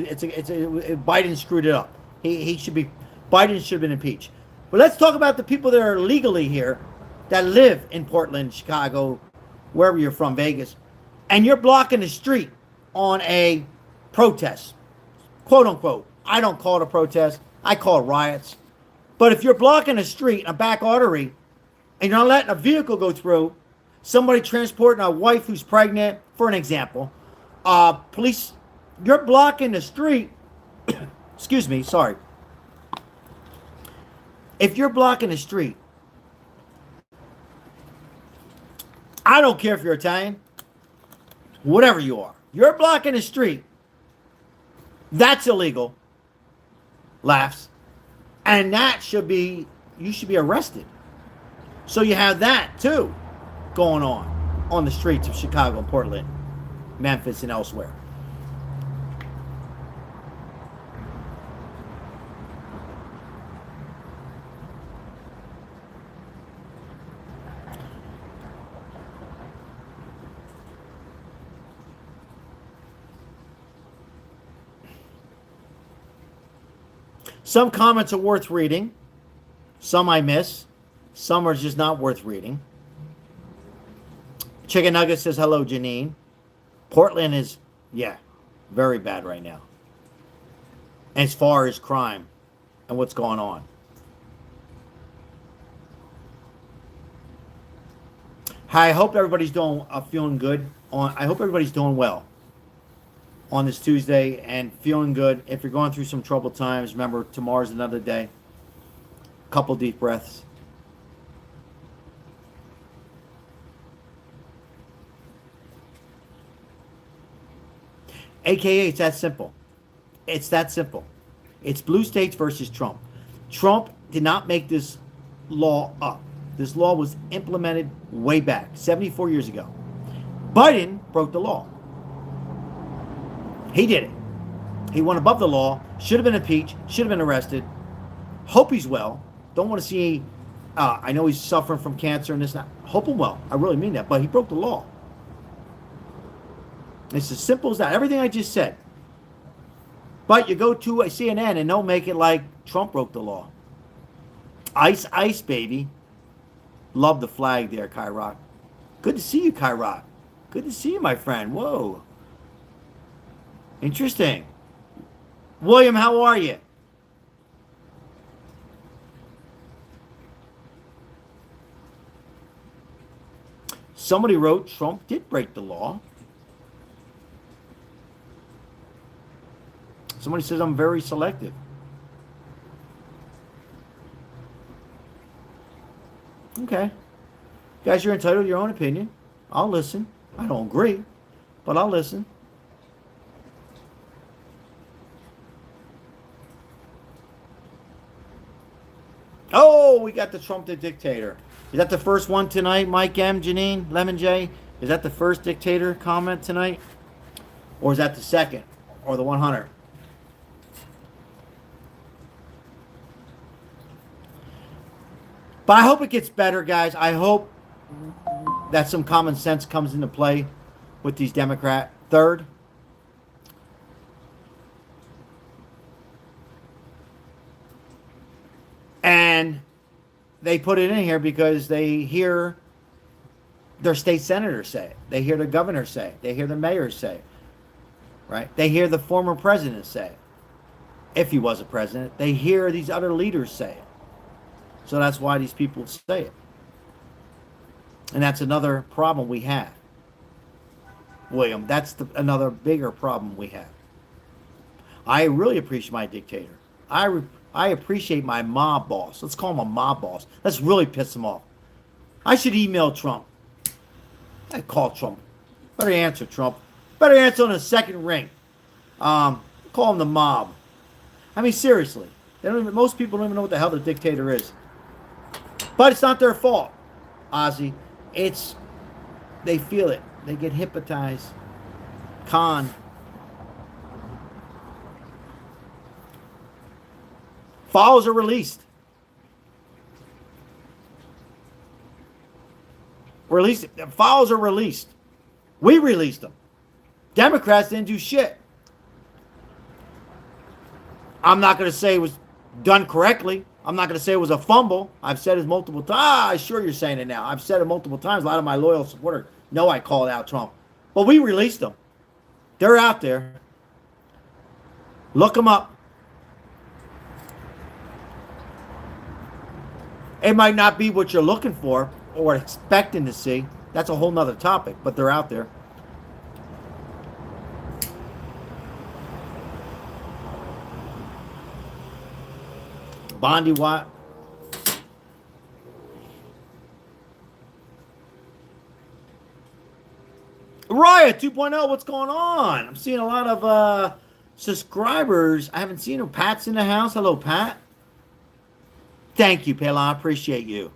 Biden screwed it up. Biden should have been impeached. But let's talk about the people that are legally here, that live in Portland, Chicago, wherever you're from, Vegas, and you're blocking the street on a protest, quote unquote. I don't call it a protest. I call it riots. But if you're blocking a street, a back artery, and you're not letting a vehicle go through, somebody transporting a wife who's pregnant, for an example, police, you're blocking the street. Excuse me, sorry. If you're blocking the street, I don't care if you're Italian, whatever you are, you're blocking the street. That's illegal. Laughs. And you should be arrested. So you have that too going on the streets of Chicago and Portland, Memphis, and elsewhere. Some comments are worth reading. Some I miss. Some are just not worth reading. Chicken Nugget says, hello, Janine. Portland is, very bad right now. As far as crime and what's going on. Hi, I hope everybody's feeling good. I hope everybody's doing well on this Tuesday and feeling good. If you're going through some troubled times, remember, tomorrow's another day. Couple deep breaths. AKA, it's that simple. It's that simple. It's blue states versus Trump. Trump did not make this law up. This law was implemented way back, 74 years ago. Biden broke the law. He did it. He went above the law, should have been impeached, should have been arrested. Hope he's well. Don't want to see, I know he's suffering from cancer and this and that. Hope him well. I really mean that. But he broke the law. It's as simple as that. Everything I just said. But you go to a CNN and they'll make it like Trump broke the law. Ice, ice, baby. Love the flag there, Kai Rock. Good to see you, Kai Rock. Good to see you, my friend. Whoa. Interesting. William, how are you? Somebody wrote Trump did break the law. Somebody says I'm very selective. Okay. Guys, you're entitled to your own opinion. I'll listen. I don't agree, but I'll listen. Oh, we got the Trump the dictator. Is that the first one tonight, Mike M, Janine, Lemon J? Is that the first dictator comment tonight? Or is that the second? Or the 100? But I hope it gets better, guys. I hope that some common sense comes into play with these Democrat. Third, and they put it in here because they hear their state senators say it. They hear the governor say it. They hear the mayors say it. Right? They hear the former president say it. If he was a president. They hear these other leaders say it. So that's why these people say it. And that's another problem we have. William, that's another bigger problem we have. I really appreciate my dictator. I appreciate my mob boss. Let's call him a mob boss. Let's really piss him off. I should email Trump. I call Trump. Better answer, Trump. Better answer on a second ring. Call him the mob. I mean, seriously. Most people don't even know what the hell the dictator is. But it's not their fault, Ozzy. They feel it. They get hypnotized. Con. Files are released. Files are released. We released them. Democrats didn't do shit. I'm not going to say it was done correctly. I'm not going to say it was a fumble. I've said it multiple times. Sure, you're saying it now. I've said it multiple times. A lot of my loyal supporters know I called out Trump. But we released them. They're out there. Look them up. It might not be what you're looking for or expecting to see. That's a whole nother topic, but they're out there. Bondi Watt. Riot 2.0, what's going on? I'm seeing a lot of subscribers. I haven't seen them. Pat's in the house. Hello, Pat. Thank you, Pela. I appreciate you.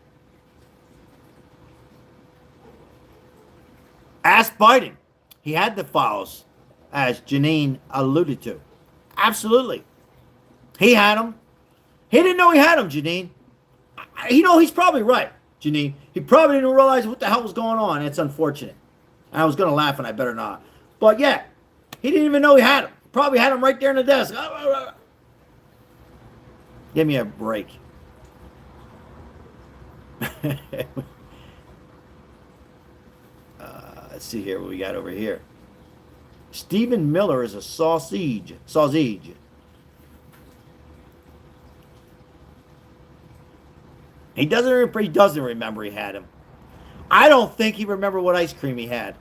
Ask Biden. He had the files, as Janine alluded to. Absolutely. He had them. He didn't know he had them, Janine. He's probably right, Janine. He probably didn't realize what the hell was going on. It's unfortunate. I was going to laugh, and I better not. But, yeah, he didn't even know he had them. Probably had them right there in the desk. Give me a break. Let's see here what we got over here. Stephen Miller is a sausage. He doesn't remember he had him. I don't think he remembered what ice cream he had.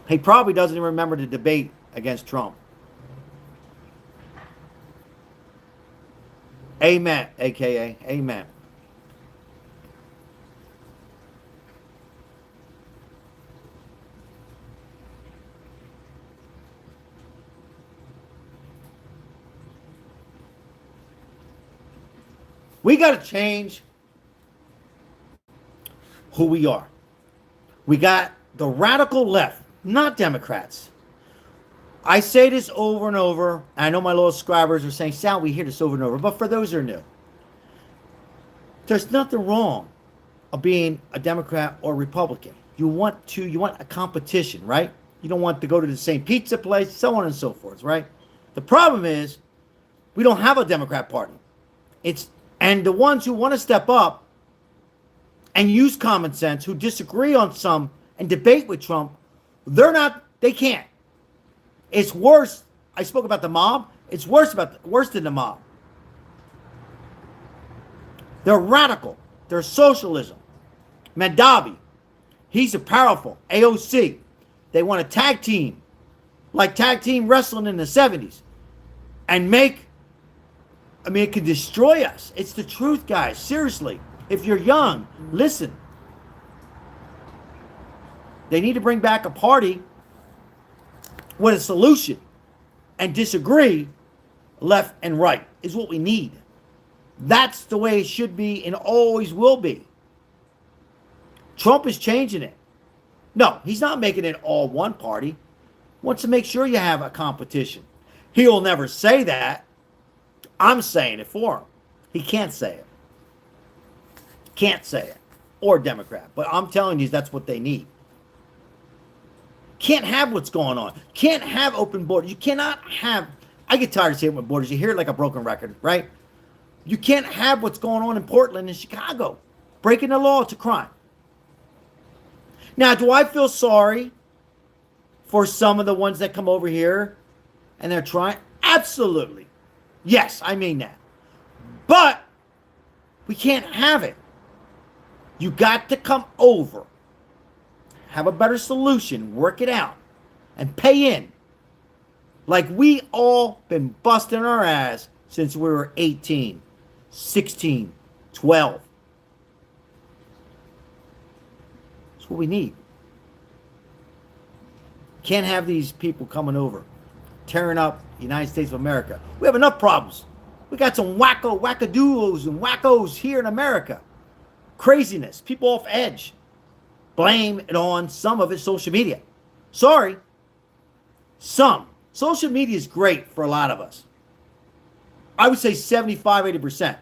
He probably doesn't even remember the debate against Trump. Amen, a.k.a. Amen. We got to change who we are. We got the radical left, not Democrats. I say this over and over. And I know my loyal subscribers are saying, Sal, we hear this over and over. But for those who are new, there's nothing wrong of being a Democrat or Republican. You want a competition, right? You don't want to go to the same pizza place, so on and so forth, right? The problem is we don't have a Democrat Party. And the ones who want to step up and use common sense, who disagree on some and debate with Trump, they can't. It's worse. I spoke about the mob. It's worse than the mob. They're radical. They're socialism. Mandavi, he's a powerful AOC. They want a tag team, like tag team wrestling in the 70s, and it could destroy us. It's the truth, guys. Seriously. If you're young, listen. They need to bring back a party with a solution and disagree left and right is what we need. That's the way it should be and always will be. Trump is changing it. No, he's not making it all one party. He wants to make sure you have a competition. He'll never say that. I'm saying it for him. He can't say it. Can't say it. Or Democrat. But I'm telling you, that's what they need. Can't have what's going on. Can't have open borders. You cannot have... I get tired of saying with borders. You hear it like a broken record, right? You can't have what's going on in Portland and Chicago. Breaking the law, it's a crime. Now, do I feel sorry for some of the ones that come over here and they're trying? Absolutely. Yes, I mean that. But we can't have it. You got to come over, have a better solution, work it out, and pay in. Like we all been busting our ass since we were 18, 16, 12. That's what we need. Can't have these people coming over, tearing up the United States of America. We have enough problems. We got some wackadoos and wackos here in America. Craziness, people off edge. Blame it on some of it social media. Sorry. Some. Social media is great for a lot of us. I would say 75, 80%.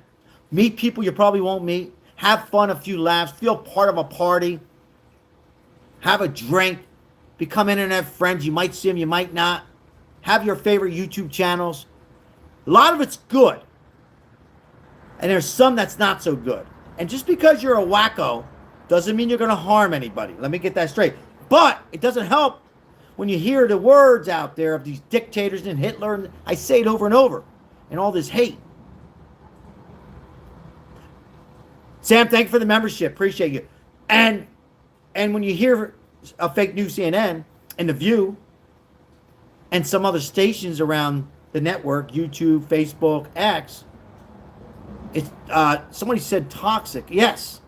Meet people you probably won't meet. Have fun, a few laughs. Feel part of a party. Have a drink. Become internet friends. You might see them, you might not. Have your favorite YouTube channels. A lot of it's good. And there's some that's not so good. And just because you're a wacko doesn't mean you're going to harm anybody. Let me get that straight. But it doesn't help when you hear the words out there of these dictators and Hitler. And I say it over and over. And all this hate. Sam, thank you for the membership. Appreciate you. And when you hear a fake news CNN and The View and some other stations around the network, YouTube, Facebook, X, it's somebody said toxic. Yes.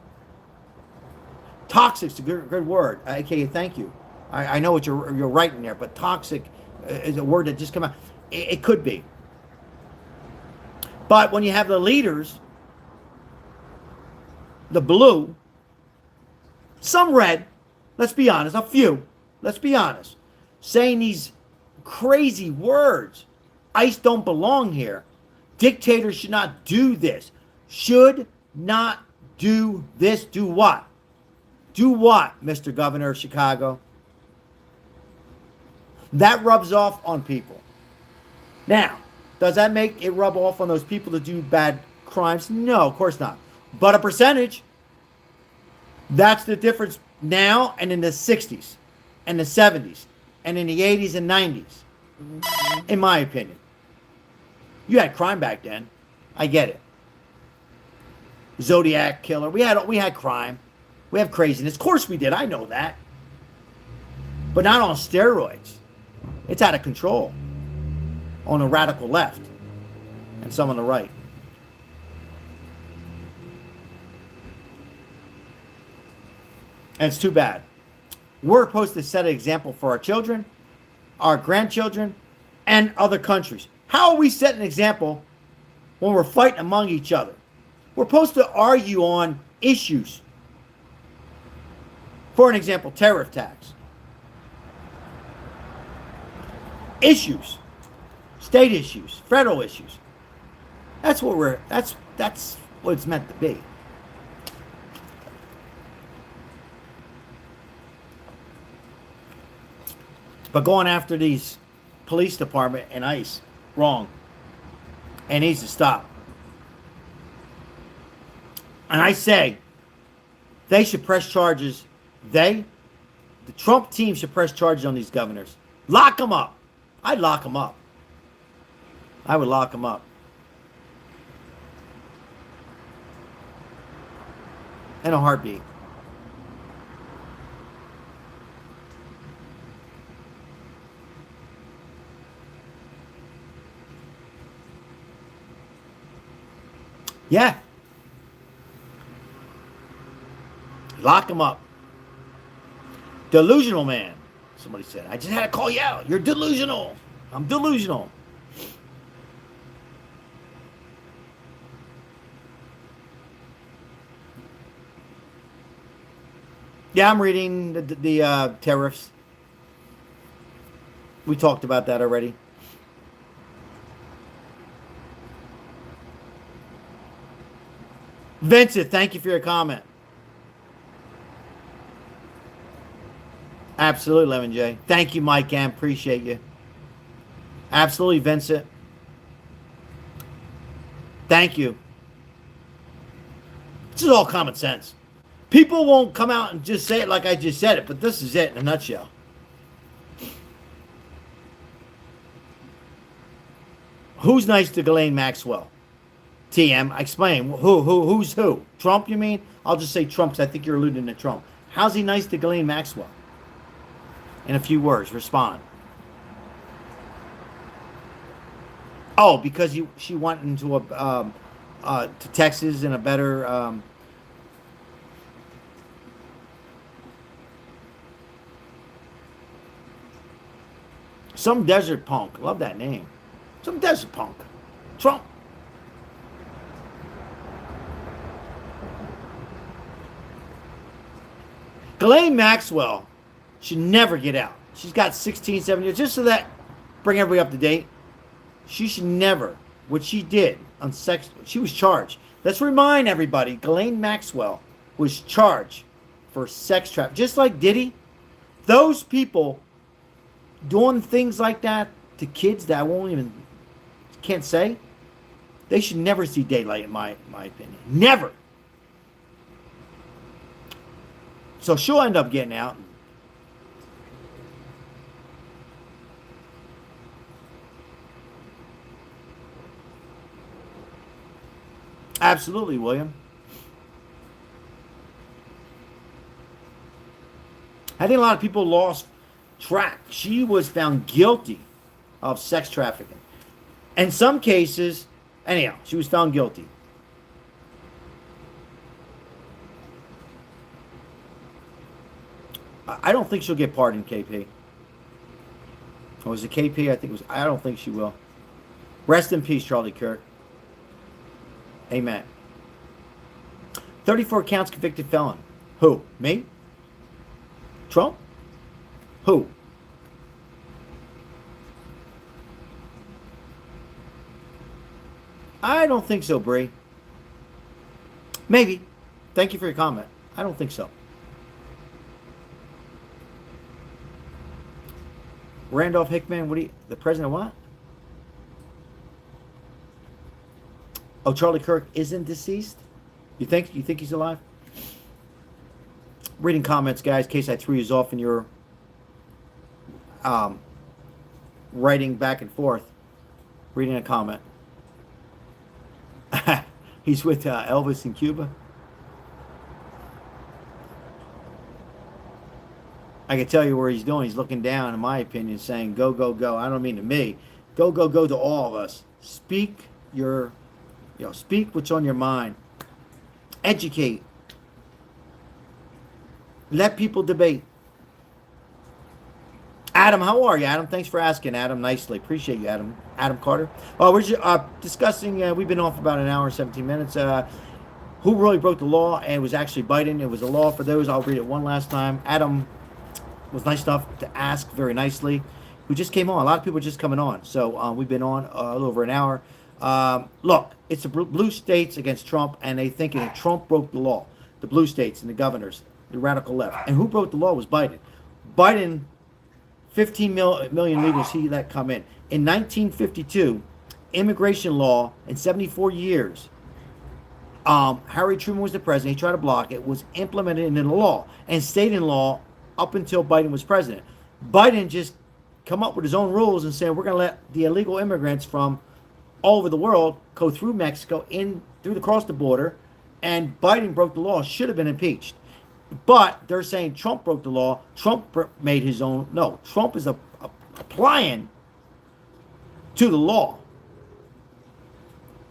Toxic's a good word. AKA thank you. I know what you're writing there, but toxic is a word that just come out. It could be. But when you have the leaders, the blue, some red, let's be honest, a few, let's be honest, saying these crazy words. ICE don't belong here. Dictators should not do this. Should not do this. Do what? Do what, Mr. Governor of Chicago? That rubs off on people. Now, does that make it rub off on those people that do bad crimes? No, of course not. But a percentage. That's the difference now and in the 60s and the 70s and in the 80s and 90s, in my opinion. You had crime back then. I get it. Zodiac killer. We had crime. We have craziness. Of course we did. I know that. But not on steroids. It's out of control. On the radical left. And some on the right. And it's too bad. We're supposed to set an example for our children, our grandchildren, and other countries. How are we setting an example when we're fighting among each other? We're supposed to argue on issues. For an example, tariff tax. Issues. State issues. Federal issues. That's what it's meant to be. But going after these police department and ICE, wrong. It needs to stop. And I say, they should press charges. The Trump team should press charges on these governors. Lock them up. I'd lock them up. I would lock them up. In a heartbeat. Yeah. Lock him up. Delusional man. Somebody said, I just had to call you out. You're delusional. I'm delusional. Yeah, I'm reading the tariffs. We talked about that already. Vincent, thank you for your comment. Absolutely, Lemon J. Thank you, Mike M. Appreciate you. Absolutely, Vincent. Thank you. This is all common sense. People won't come out and just say it like I just said it, but this is it in a nutshell. Who's nice to Ghislaine Maxwell? TM, explain. Who's who? Trump, you mean? I'll just say Trump because I think you're alluding to Trump. How's he nice to Ghislaine Maxwell? In a few words, respond. Oh, because she went into to Texas in a better some desert punk. Love that name. Some desert punk. Trump. Ghislaine Maxwell should never get out. She's got 16, 17 years. Just so that bring everybody up to date. She should never, what she did on sex, she was charged. Let's remind everybody, Ghislaine Maxwell was charged for sex trafficking. Just like Diddy, those people doing things like that to kids that I won't even, can't say, they should never see daylight in my opinion. Never. So she'll end up getting out. Absolutely, William. I think a lot of people lost track. She was found guilty of sex trafficking. In some cases, anyhow, she was found guilty. I don't think she'll get pardoned, KP. Or was it KP? I think it was. I don't think she will. Rest in peace, Charlie Kirk. Amen. 34 counts convicted felon. Who? Me? Trump? Who? I don't think so, Bree. Maybe. Thank you for your comment. I don't think so. Randolph Hickman, the president of what? Oh, Charlie Kirk isn't deceased? You think he's alive? Reading comments, guys, in case I threw you off in your writing back and forth. Reading a comment. He's with Elvis in Cuba. I can tell you where he's doing. He's looking down, in my opinion, saying, go, go, go. I don't mean to me. Go, go, go to all of us. Speak what's on your mind. Educate. Let people debate. Adam, how are you, Adam? Thanks for asking, Adam. Nicely. Appreciate you, Adam. Adam Carter. Oh, we're just, discussing, we've been on for about an hour and 17 minutes. Who really broke the law? And it was actually Biden. It was a law for those. I'll read it one last time. Adam was nice enough to ask very nicely. We just came on. A lot of people are just coming on. So we've been on a little over an hour. Look, it's the blue states against Trump, and they thinking that Trump broke the law. The blue states and the governors, the radical left. And who broke the law was Biden. Biden, 15 million illegals he let come in. In 1952, immigration law in 74 years, Harry Truman was the president. He tried to block it. Was implemented into law and stayed in law up until Biden was president. Biden just come up with his own rules and said, we're going to let the illegal immigrants from all over the world go through Mexico, across the border, and Biden broke the law, should have been impeached. But they're saying Trump broke the law. Trump made his own. No, Trump is applying to the law.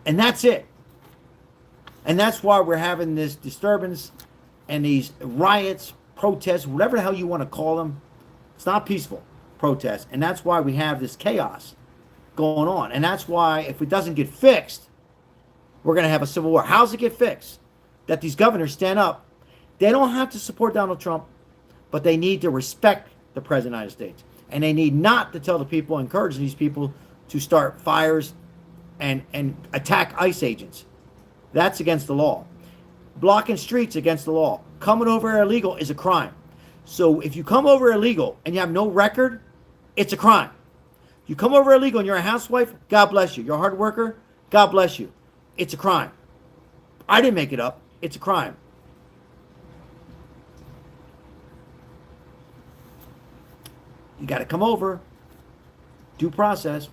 And that's it. And that's why we're having this disturbance and these riots, protests, whatever the hell you want to call them. It's not peaceful protests. And that's why we have this chaos going on. And that's why if it doesn't get fixed, we're going to have a civil war. How's it get fixed? That these governors stand up. They don't have to support Donald Trump, but they need to respect the President of the United States. And they need not to tell the people, encourage these people to start fires and attack ICE agents. That's against the law. Blocking streets against the law. Coming over illegal is a crime. So if you come over illegal and you have no record, it's a crime. You come over illegal and you're a housewife, God bless you. You're a hard worker, God bless you. It's a crime. I didn't make it up. It's a crime. You got to come over, due process.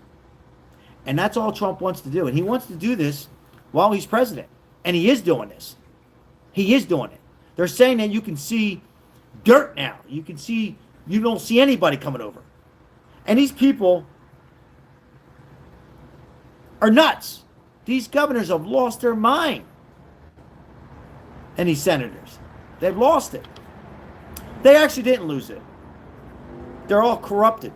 And that's all Trump wants to do. And he wants to do this while he's president. And he is doing this. He is doing it. They're saying that you can see dirt now. You don't see anybody coming over. And these people are nuts. These governors have lost their mind. And these senators. They've lost it. They actually didn't lose it. They're all corrupted.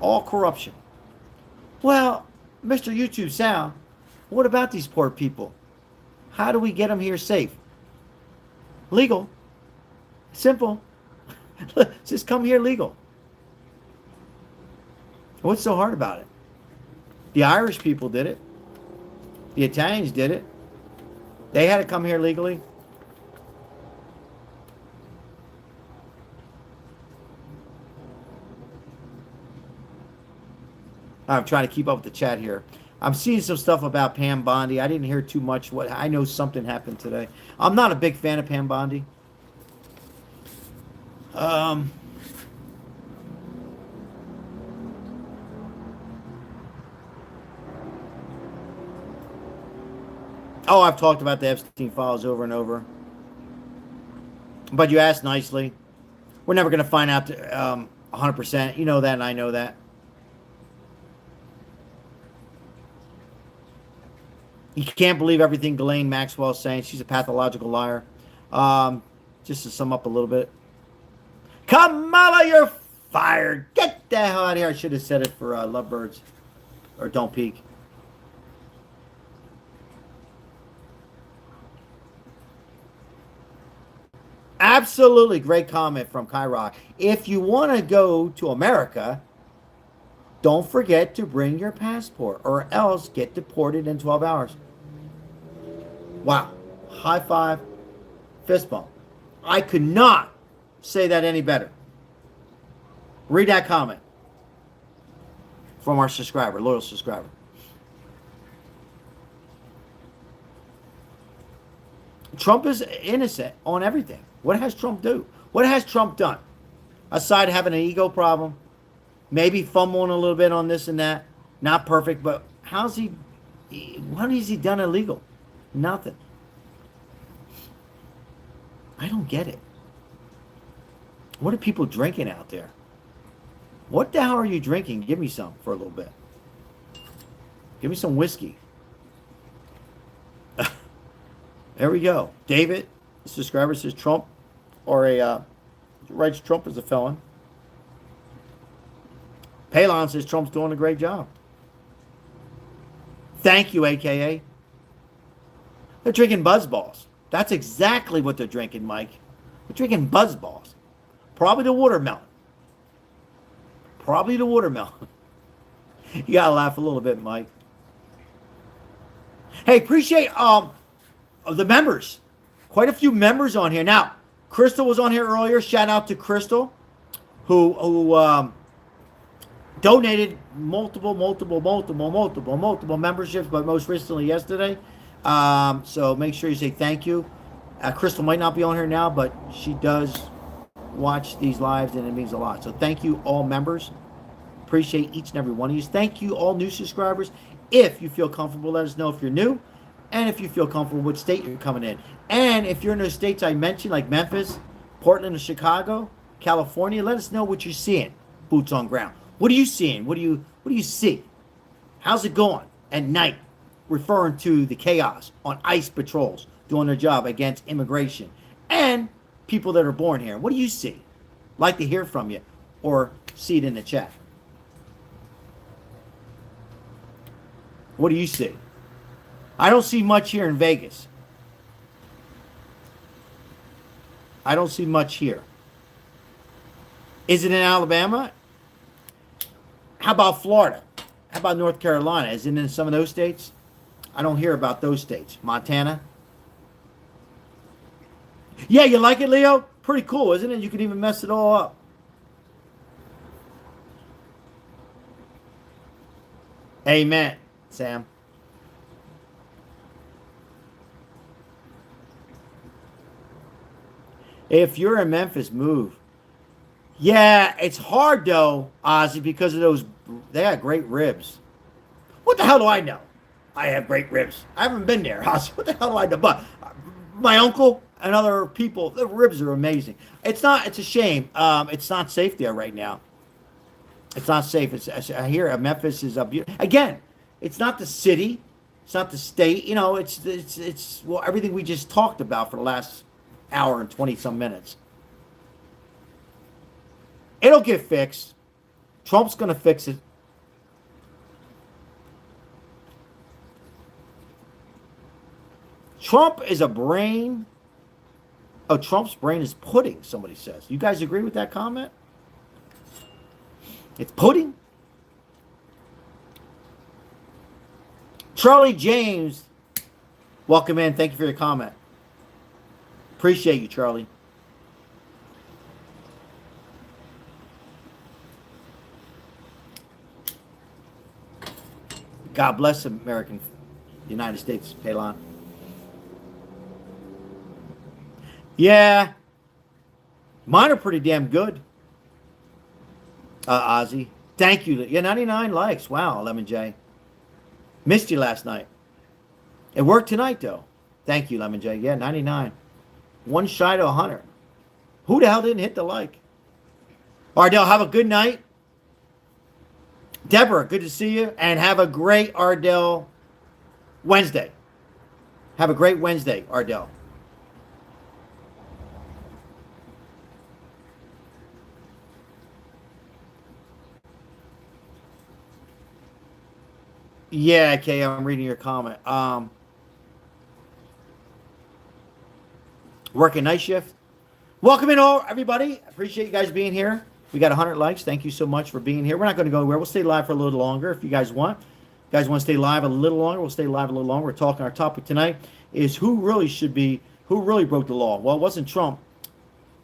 All corruption. Well, Mr. YouTube Sal, what about these poor people? How do we get them here safe? Legal. Simple. Just come here legal. What's so hard about it? The Irish people did it. The Italians did it. They had to come here legally. I'm trying to keep up with the chat here. I'm seeing some stuff about Pam Bondi. I didn't hear too much. What I know something happened today. I'm not a big fan of Pam Bondi. Oh, I've talked about the Epstein files over and over. But you asked nicely. We're never going to find out 100%. You know that, and I know that. You can't believe everything Ghislaine Maxwell is saying. She's a pathological liar. Just to sum up a little bit. Kamala, you're fired. Get the hell out of here. I should have said it for Lovebirds. Or Don't Peek. Absolutely great comment from Kyrock. If you want to go to America, don't forget to bring your passport or else get deported in 12 hours. Wow. High five. Fist bump. I could not say that any better. Read that comment from our subscriber, loyal subscriber. Trump is innocent on everything. What has Trump do? What has Trump done? Aside having an ego problem, maybe fumbling a little bit on this and that. Not perfect, but what has he done illegal? Nothing. I don't get it. What are people drinking out there? What the hell are you drinking? Give me some for a little bit. Give me some whiskey. There we go. David, the subscriber, says Trump, writes Trump is a felon. Palon says Trump's doing a great job. Thank you, AKA. They're drinking Buzzballs. That's exactly what they're drinking, Mike. They're drinking Buzzballs. Probably the watermelon. Probably the watermelon. You gotta laugh a little bit, Mike. Hey, appreciate the members. Quite a few members on here. Now, Crystal was on here earlier. Shout out to Crystal, who donated multiple memberships, but most recently yesterday. So make sure you say thank you. Crystal might not be on here now, but she does watch these lives, and it means a lot. So thank you, all members. Appreciate each and every one of you. Thank you, all new subscribers. If you feel comfortable, let us know if you're new, and if you feel comfortable, which state you're coming in. And if you're in those states I mentioned, like Memphis, Portland, or Chicago, California, let us know what you're seeing. Boots on ground. What are you seeing? What do you see? How's it going at night? Referring to the chaos on ICE patrols doing their job against immigration and people that are born here. What do you see? Like to hear from you or see it in the chat. What do you see? I don't see much here in Vegas. I don't see much here. Is it in Alabama? How about Florida? How about North Carolina? Is it in some of those states? I don't hear about those states. Montana? Yeah, you like it, Leo? Pretty cool, isn't it? You can even mess it all up. Amen, Sam. If you're in Memphis, move. Yeah, it's hard though, Ozzy, because of those. They got great ribs. What the hell do I know? I have great ribs. I haven't been there, Ozzy. What the hell do I know? But my uncle and other people, the ribs are amazing. It's not. It's a shame. It's not safe there right now. It's not safe. I hear Memphis is up. Again, it's not the city. It's not the state. You know, it's well everything we just talked about for the last hour and 20-some minutes. It'll get fixed. Trump's going to fix it. Trump is a brain. Oh, Trump's brain is pudding, somebody says. You guys agree with that comment? It's pudding? Charlie James, welcome in. Thank you for your comment. Appreciate you, Charlie. God bless American United States, Palon. Yeah. Mine are pretty damn good. Ozzy. Thank you. Yeah, 99 likes. Wow, Lemon J. Missed you last night. It worked tonight, though. Thank you, Lemon J. Yeah, 99. One shy to 100. Who the hell didn't hit the like? Ardell, have a good night. Deborah, good to see you. And have a great Ardell Wednesday. Have a great Wednesday, Ardell. Yeah, Kay, I'm reading your comment. Working night shift. Welcome in, all everybody. Appreciate you guys being here. We got 100 likes. Thank you so much for being here. We're not going to go anywhere. We'll stay live for a little longer if you guys want. If you guys want to stay live a little longer, we'll stay live a little longer. We're talking, our topic tonight is who really broke the law. Well, it wasn't Trump,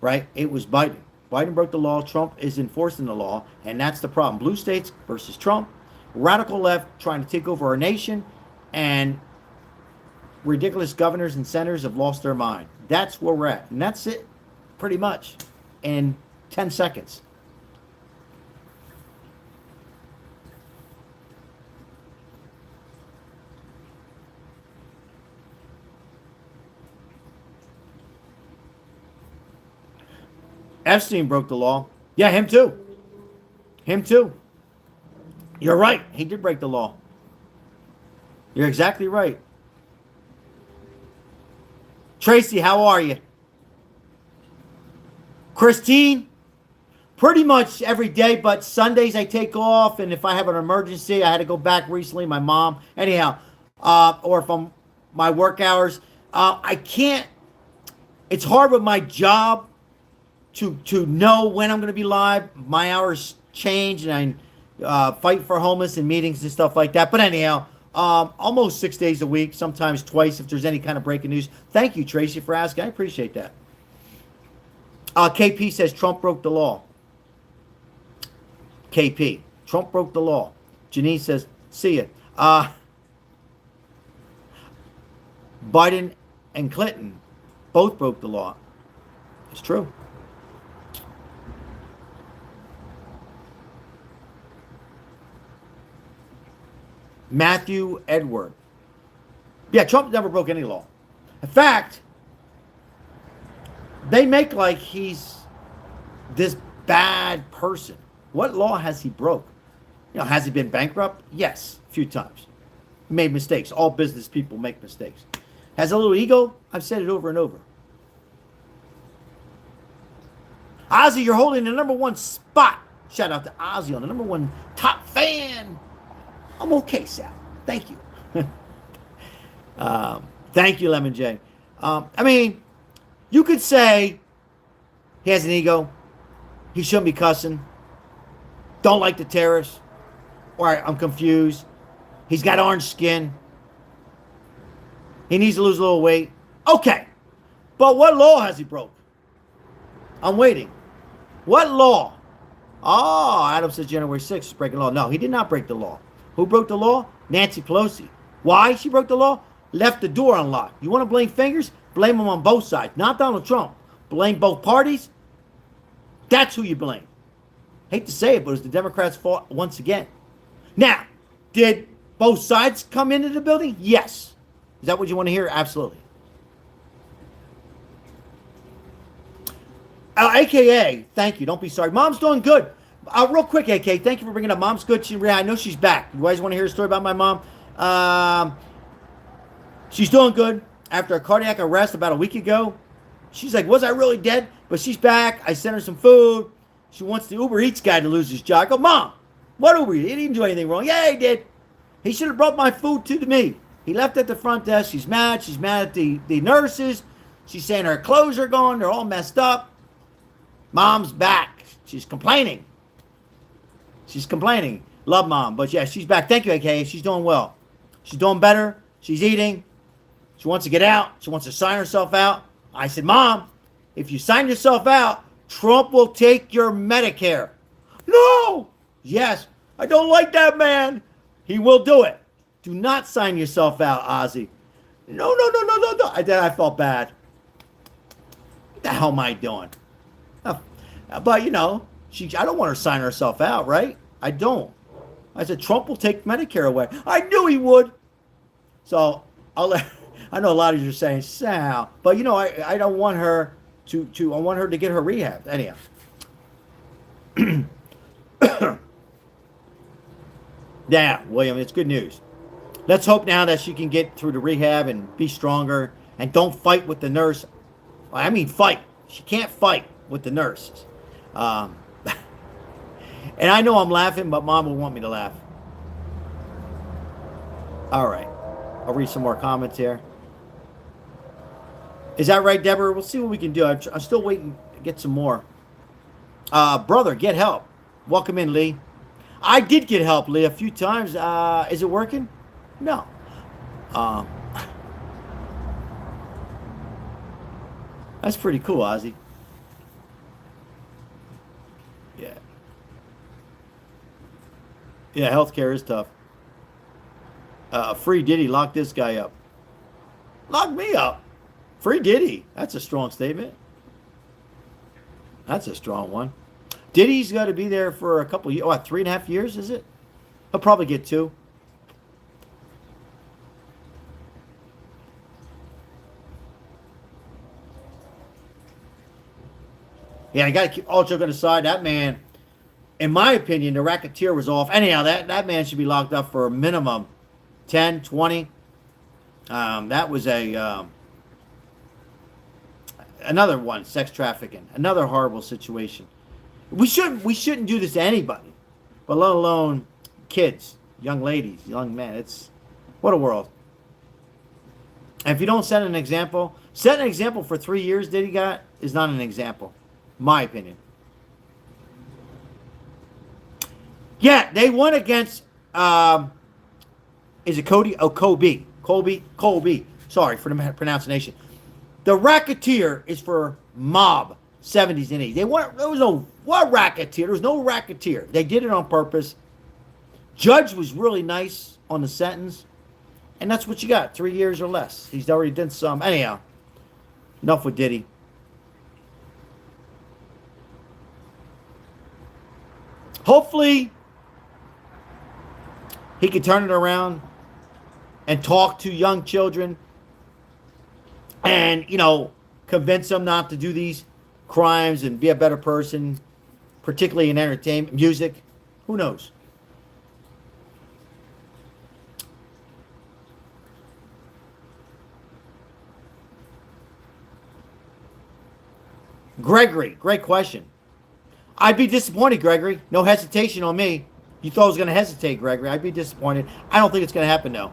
right? It was Biden. Biden broke the law. Trump is enforcing the law, and that's the problem. Blue states versus Trump. Radical left trying to take over our nation, and ridiculous governors and senators have lost their mind. That's where we're at. And that's it, pretty much, in 10 seconds. Epstein broke the law. Yeah, him too. Him too. You're right. He did break the law. You're exactly right. Tracy, how are you? Christine, pretty much every day, but Sundays I take off, and if I have an emergency, I had to go back recently, my mom, anyhow, or from my work hours, I can't, it's hard with my job to know when I'm going to be live. My hours change, and I fight for homeless and meetings and stuff like that. But anyhow, almost 6 days a week, sometimes twice if there's any kind of breaking news. Thank you, Tracy, for asking. I appreciate that. KP says Trump broke the law. KP, Trump broke the law. Janine says, see ya. Biden and Clinton both broke the law. It's true. Matthew Edward. Yeah, Trump never broke any law. In fact, they make like he's this bad person. What law has he broke? You know, has he been bankrupt? Yes, a few times. He made mistakes. All business people make mistakes. Has a little ego? I've said it over and over. Ozzy, you're holding the #1 spot. Shout out to Ozzy on the #1 top fan. I'm okay, Sal. Thank you. Thank you, Lemon J. I mean, you could say he has an ego. He shouldn't be cussing. Don't like the terrorists. Or I'm confused. He's got orange skin. He needs to lose a little weight. Okay. But what law has he broke? I'm waiting. What law? Oh, Adam says January 6th is breaking law. No, he did not break the law. Who broke the law? Nancy Pelosi. Why she broke the law? Left the door unlocked. You want to blame fingers? Blame them on both sides. Not Donald Trump. Blame both parties. That's who you blame. Hate to say it, but it was the Democrats' fault once again. Now, did both sides come into the building? Yes. Is that what you want to hear? Absolutely. AKA, thank you. Don't be sorry. Mom's doing good. Real quick, AK, thank you for bringing up Mom's good. I know she's back. You guys want to hear a story about my mom? She's doing good. After a cardiac arrest about a week ago, she's like, was I really dead? But she's back. I sent her some food. She wants the Uber Eats guy to lose his job. I go, Mom, what Uber Eats? He didn't do anything wrong. Yeah, he did. He should have brought my food to me. He left at the front desk. She's mad. She's mad at the nurses. She's saying her clothes are gone. They're all messed up. Mom's back. She's complaining. She's complaining. Love Mom. But yeah, she's back. Thank you, AK. She's doing well. She's doing better. She's eating. She wants to get out. She wants to sign herself out. I said, Mom, if you sign yourself out, Trump will take your Medicare. No! Yes, I don't like that man. He will do it. Do not sign yourself out, Ozzy. No. Then I felt bad. What the hell am I doing? But, I don't want her to sign herself out, right? I don't. I said, Trump will take Medicare away. I knew he would. So, I know a lot of you are saying, Sal, but, I don't want her I want her to get her rehab. Anyhow. Yeah, William, it's good news. Let's hope now that she can get through the rehab and be stronger and don't fight with the nurse. I mean, fight. She can't fight with the nurses. And I know I'm laughing, but Mom will want me to laugh. All right. I'll read some more comments here. Is that right, Deborah? We'll see what we can do. I'm still waiting to get some more. Brother, get help. Welcome in, Lee. I did get help, Lee, a few times. Is it working? No. That's pretty cool, Ozzy. Yeah. Yeah, healthcare is tough. Free Diddy, lock this guy up. Lock me up. Free Diddy. That's a strong statement. That's a strong one. Diddy's got to be there for a couple of years. What, 3.5 years, is it? He'll probably get 2. Yeah, I got to keep all joking aside. That man, in my opinion, the racketeer was off. Anyhow, that man should be locked up for a minimum 10, 20. That was another one, sex trafficking, another horrible situation. We shouldn't do this to anybody, but let alone kids, young ladies, young men. It's what a world. And if you don't set an example for 3 years Diddy got is not an example, my opinion. Yeah, they won against is it Cody? Oh, Colby. Sorry for the pronunciation. The racketeer is for mob, 70s and 80s. There was no racketeer. There was no racketeer. They did it on purpose. Judge was really nice on the sentence. And that's what you got, 3 years or less. He's already done some. Anyhow, enough with Diddy. Hopefully, he can turn it around and talk to young children and, convince them not to do these crimes and be a better person, particularly in entertainment, music. Who knows? Gregory, great question. I'd be disappointed, Gregory. No hesitation on me. You thought I was going to hesitate, Gregory. I'd be disappointed. I don't think it's going to happen, though.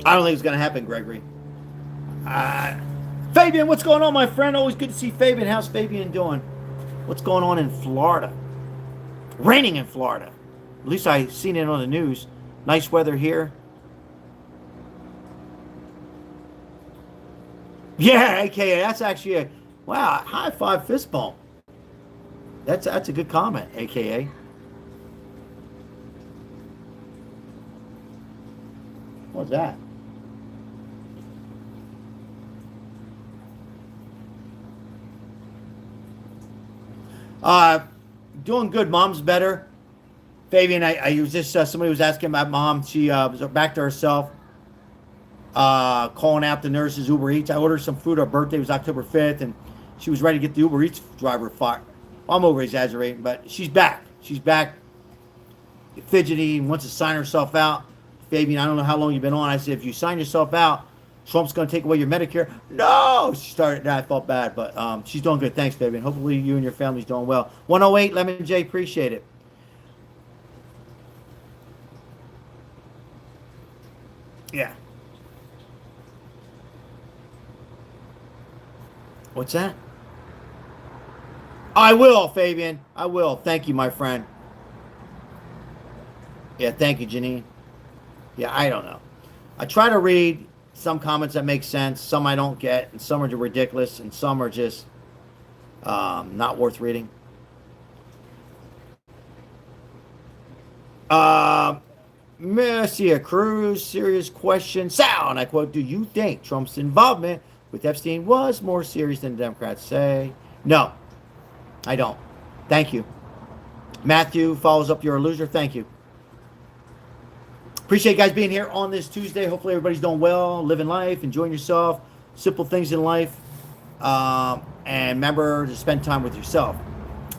I don't think it's going to happen, Gregory. Fabian, what's going on, my friend? Always good to see Fabian. How's Fabian doing? What's going on in Florida? Raining in Florida. At least I've seen it on the news. Nice weather here. Yeah, AKA. That's actually a high five fist bump. That's a good comment, AKA. What's that? Doing good. Mom's better. Fabian, I was just somebody was asking about Mom. She was back to herself. Calling out the nurses, Uber Eats. I ordered some food. Her birthday was October 5th, and she was ready to get the Uber Eats driver fired. I'm over exaggerating, but she's back. She's back, fidgety, and wants to sign herself out. Fabian, I don't know how long you've been on. I said, if you sign yourself out, Trump's going to take away your Medicare. No! She started, I felt bad, but she's doing good. Thanks, Fabian. Hopefully you and your family's doing well. 108, Lemon J, appreciate it. Yeah. What's that? I will, Fabian. I will. Thank you, my friend. Yeah, thank you, Janine. Yeah, I don't know. I try to read some comments that make sense, some I don't get, and some are ridiculous, and some are just not worth reading. Mercia Cruz, serious question. Sal, and I quote, do you think Trump's involvement with Epstein was more serious than the Democrats say? No, I don't. Thank you. Matthew follows up, you're a loser. Thank you. Appreciate you guys being here on this Tuesday. Hopefully everybody's doing well, living life, enjoying yourself, simple things in life. And remember to spend time with yourself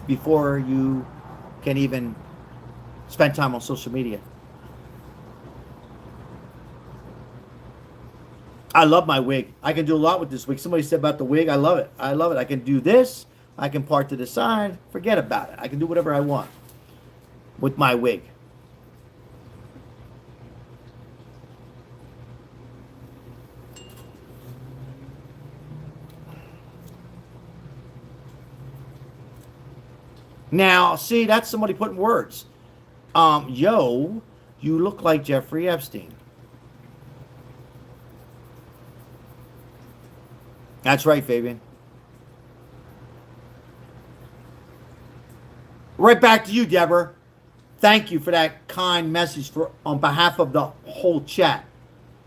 before you can even spend time on social media. I love my wig. I can do a lot with this wig. Somebody said about the wig. I love it. I love it. I can do this. I can part to the side. Forget about it. I can do whatever I want with my wig. Now, see, that's somebody putting words. Yo, you look like Jeffrey Epstein. That's right, Fabian. Right back to you, Deborah. Thank you for that kind message on behalf of the whole chat.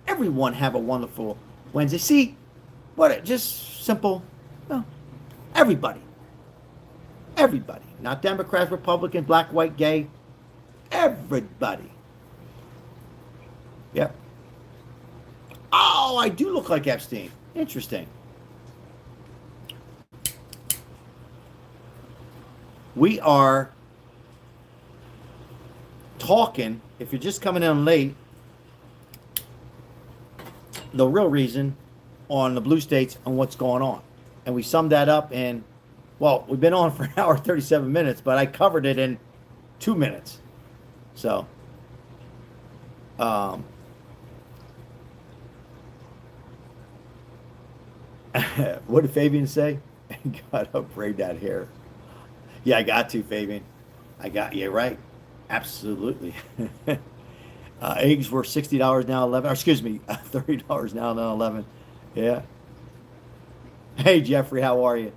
Everyone have a wonderful Wednesday. See, just simple. Well, everybody. Everybody. Not Democrats, Republicans, black, white, gay. Everybody. Yep. Oh, I do look like Epstein. Interesting. We are talking, if you're just coming in late, the real reason on the blue states and what's going on. And we summed that up in, well, we've been on for an hour, 37 minutes, but I covered it in 2 minutes. So, what did Fabian say? Gotta braid that hair. Yeah, I got to, Fabian. Yeah, right. Absolutely. Eggs were $60 now, 11. Or excuse me, $30 now 11. Yeah. Hey, Jeffrey, how are you?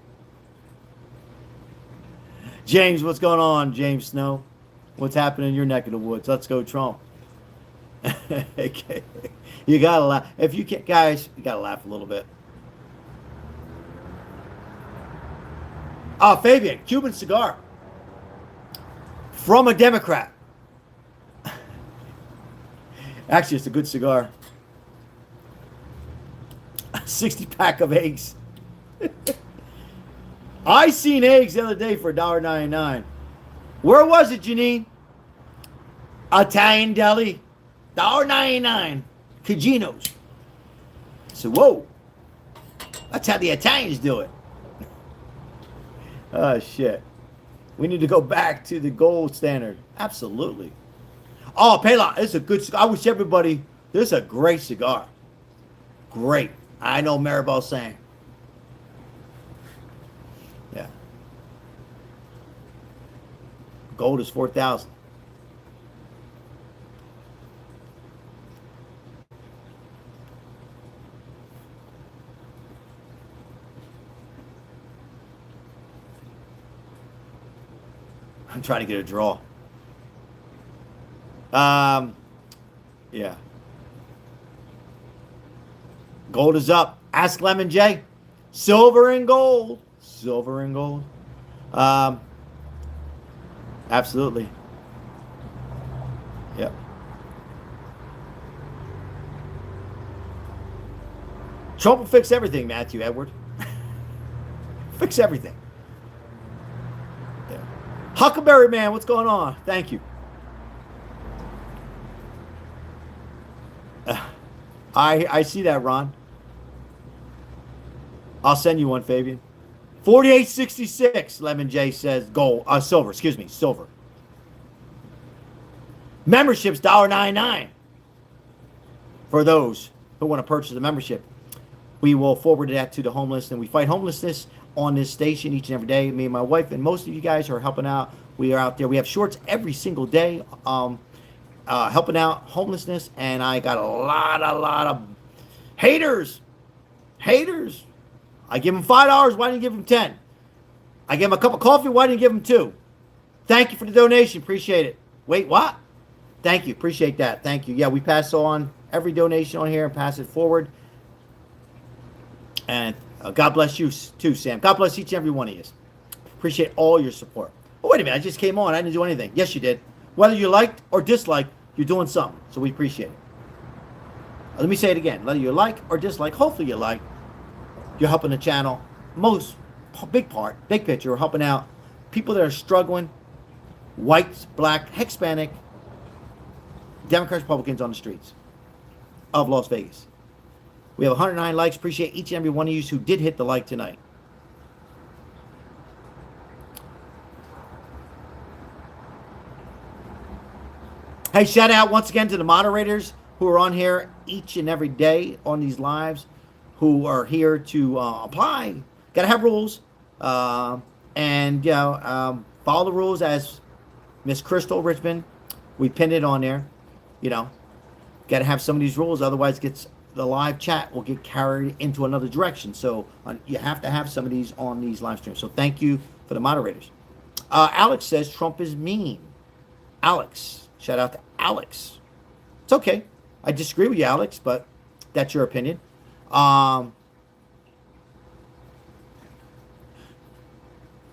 James, what's going on, James Snow? What's happening in your neck of the woods? Let's go, Trump. Okay. You gotta laugh. If you can't, guys, you gotta laugh a little bit. Fabian, Cuban cigar from a Democrat. Actually, it's a good cigar. 60-pack of eggs. I seen eggs the other day for $1.99. Where was it, Janine? Italian deli. $1.99. Cugino's. So, whoa. That's how the Italians do it. Oh, shit. We need to go back to the gold standard. Absolutely. Oh, Pela, it's a good cigar. I wish everybody, this is a great cigar. Great. I know Maribel's saying. Yeah. Gold is 4,000. I'm trying to get a draw. Yeah. Gold is up. Ask Lemon J. Silver and gold. Silver and gold. Absolutely. Yep. Trump will fix everything, Matthew Edward. Fix everything. Yeah. Huckleberry Man, what's going on? Thank you. I see that, Ron. I'll send you one, Fabian. 48.66, Lemon J says gold. Silver, excuse me, silver. Membership's $1.99 for those who want to purchase the membership. We will forward that to the homeless, and we fight homelessness on this station each and every day. Me and my wife and most of you guys are helping out. We are out there. We have shorts every single day, helping out homelessness. And I got a lot of haters. Haters. I give them $5. Why didn't you give them 10? I give them a cup of coffee. Why didn't you give them 2? Thank you for the donation. Appreciate it. Wait, what? Thank you. Appreciate that. Thank you. Yeah, we pass on every donation on here and pass it forward. And God bless you too, Sam. God bless each and every one of you. Appreciate all your support. Oh, wait a minute. I just came on. I didn't do anything. Yes, you did. Whether you liked or disliked, you're doing something. So we appreciate it. Let me say it again. Whether you like or dislike, hopefully you like, you're helping the channel. Big picture, we're helping out people that are struggling, whites, black, Hispanic, Democrats, Republicans on the streets of Las Vegas. We have 109 likes. Appreciate each and every one of you who did hit the like tonight. Hey, shout out once again to the moderators who are on here each and every day on these lives, who are here to apply. Got to have rules. And, you know, follow the rules as Miss Crystal Richmond. We pinned it on there. You know, got to have some of these rules. Otherwise, the live chat will get carried into another direction. So you have to have some of these on these live streams. So thank you for the moderators. Alex says Trump is mean. Alex. Shout out to Alex. It's okay. I disagree with you, Alex, but that's your opinion.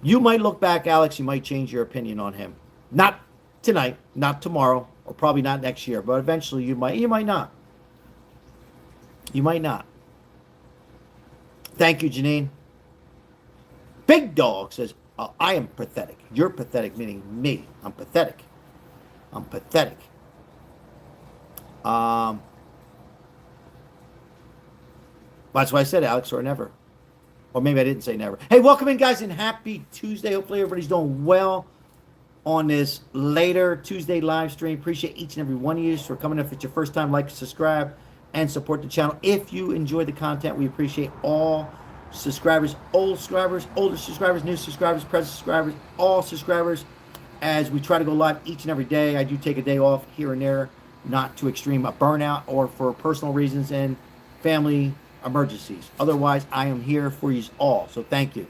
You might look back, Alex, you might change your opinion on him. Not tonight, not tomorrow, or probably not next year, but eventually you might not. You might not. Thank you, Janine. Big Dog says, I am pathetic. You're pathetic, meaning me. I'm pathetic. I'm pathetic. That's why I said Alex or never. Or maybe I didn't say never. Hey, welcome in, guys, and happy Tuesday. Hopefully everybody's doing well on this later Tuesday live stream. Appreciate each and every one of you for coming. If it's your first time, like, subscribe, and support the channel. If you enjoy the content, we appreciate all subscribers, old subscribers, older subscribers, new subscribers, present subscribers, all subscribers. As we try to go live each and every day, I do take a day off here and there, not to extreme a burnout or for personal reasons and family emergencies. Otherwise, I am here for you all. So thank you.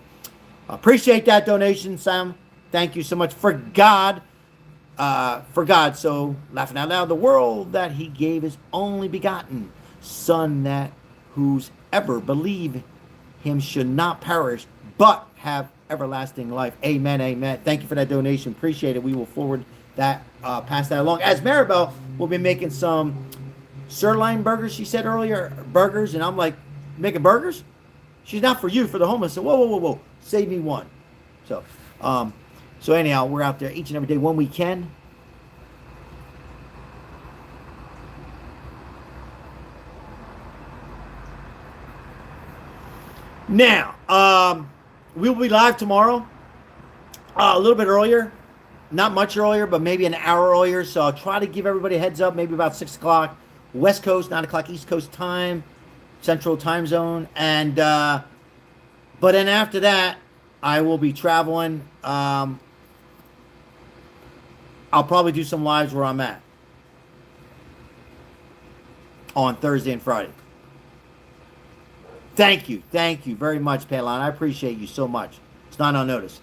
Appreciate that donation, Sam. Thank you so much. For God, so laughing out loud, the world that he gave his only begotten Son, that who's ever believe him should not perish, but have everlasting life. Amen, amen. Thank you for that donation. Appreciate it. We will forward that, pass that along. As Maribel will be making some sirloin burgers, she said earlier, burgers, and I'm like, making burgers? She's not for you, for the homeless. So whoa. Save me one. So anyhow, we're out there each and every day when we can. Now, we will be live tomorrow, a little bit earlier, not much earlier, but maybe an hour earlier. So I'll try to give everybody a heads up, maybe about 6 o'clock West Coast, 9 o'clock East Coast time, Central Time Zone. And but then after that, I will be traveling. I'll probably do some lives where I'm at on Thursday and Friday. Thank you very much, Palon. I appreciate you so much. It's not unnoticed.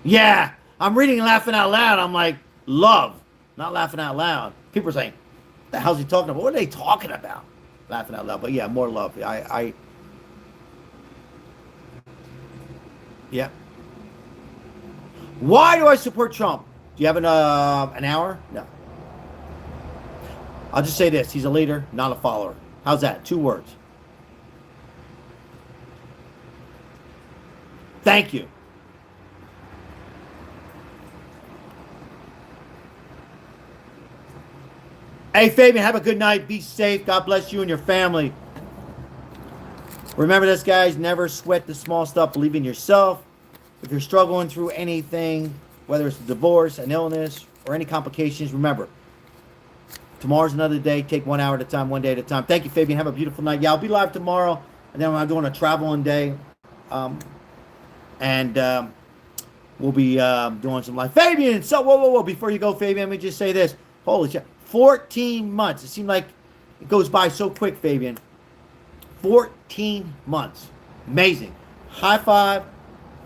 Yeah, I'm reading Laughing Out Loud. I'm like, love, not laughing out loud. People are saying, what the hell's he talking about? What are they talking about? Laughing out loud. But yeah, more love. Yeah. Why do I support Trump? Do you have an hour? No. I'll just say this. He's a leader, not a follower. How's that? 2 words. Thank you. Hey, Fabian, have a good night. Be safe. God bless you and your family. Remember this, guys. Never sweat the small stuff. Believe in yourself. If you're struggling through anything, whether it's a divorce, an illness, or any complications, remember to Tomorrow's another day. Take 1 hour at a time, 1 day at a time. Thank you, Fabian. Have a beautiful night. Yeah, I'll be live tomorrow, and then I'm doing a traveling day, and we'll be doing some live. Fabian, so whoa! Before you go, Fabian, let me just say this. Holy shit, 14 months. It seemed like it goes by so quick, Fabian. 14 months. Amazing. High five,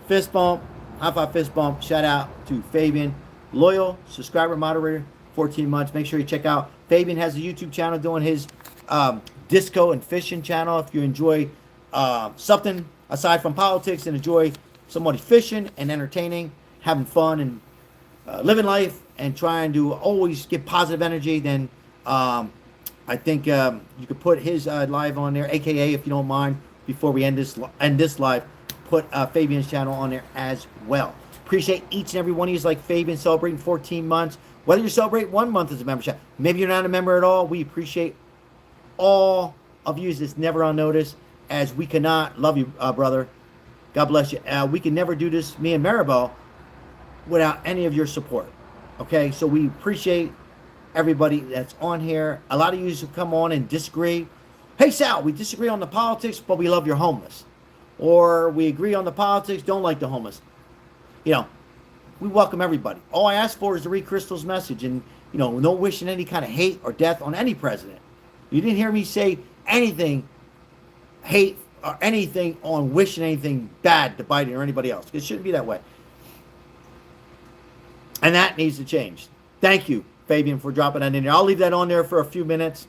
fist bump. High five, fist bump. Shout out to Fabian. Loyal subscriber moderator. 14 months. Make sure you check out. Fabian has a YouTube channel doing his disco and fishing channel. If you enjoy something aside from politics and enjoy somebody fishing and entertaining, having fun and living life and trying to always get positive energy, then I think you could put his live on there, aka if you don't mind, before we end this live, put Fabian's channel on there as well. Appreciate each and every one of you, like Fabian, celebrating 14 months. Whether you celebrate 1 month as a membership, maybe you're not a member at all, we appreciate all of you that's never on notice, as we cannot, love you, brother. God bless you. We can never do this, me and Maribel, without any of your support. Okay, so we appreciate everybody that's on here. A lot of you who come on and disagree. Hey, Sal, we disagree on the politics, but we love your homeless. Or we agree on the politics, don't like the homeless. You know, we welcome everybody. All I ask for is to read Crystal's message and, you know, no wishing any kind of hate or death on any president. You didn't hear me say anything, hate or anything on wishing anything bad to Biden or anybody else. It shouldn't be that way. And that needs to change. Thank you, Fabian, for dropping that in there. I'll leave that on there for a few minutes.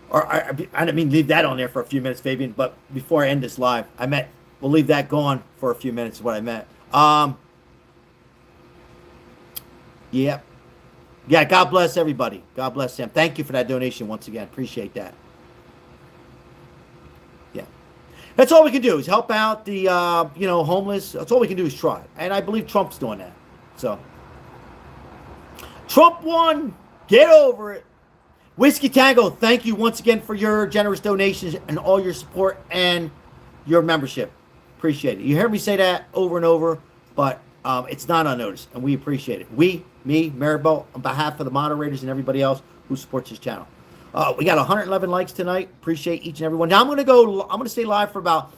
Or I didn't mean leave that on there for a few minutes, Fabian, but before I end this live, we'll leave that gone for a few minutes is what I meant. Yeah. Yeah, God bless everybody. God bless Sam. Thank you for that donation once again. Appreciate that. Yeah. That's all we can do is help out the, homeless. That's all we can do is try. And I believe Trump's doing that. So, Trump won. Get over it. Whiskey Tango, thank you once again for your generous donations and all your support and your membership. Appreciate it. You hear me say that over and over, but it's not unnoticed, and we appreciate it. Me, Maribel, on behalf of the moderators and everybody else who supports this channel. We got 111 likes tonight. Appreciate each and every one. Now I'm gonna stay live for about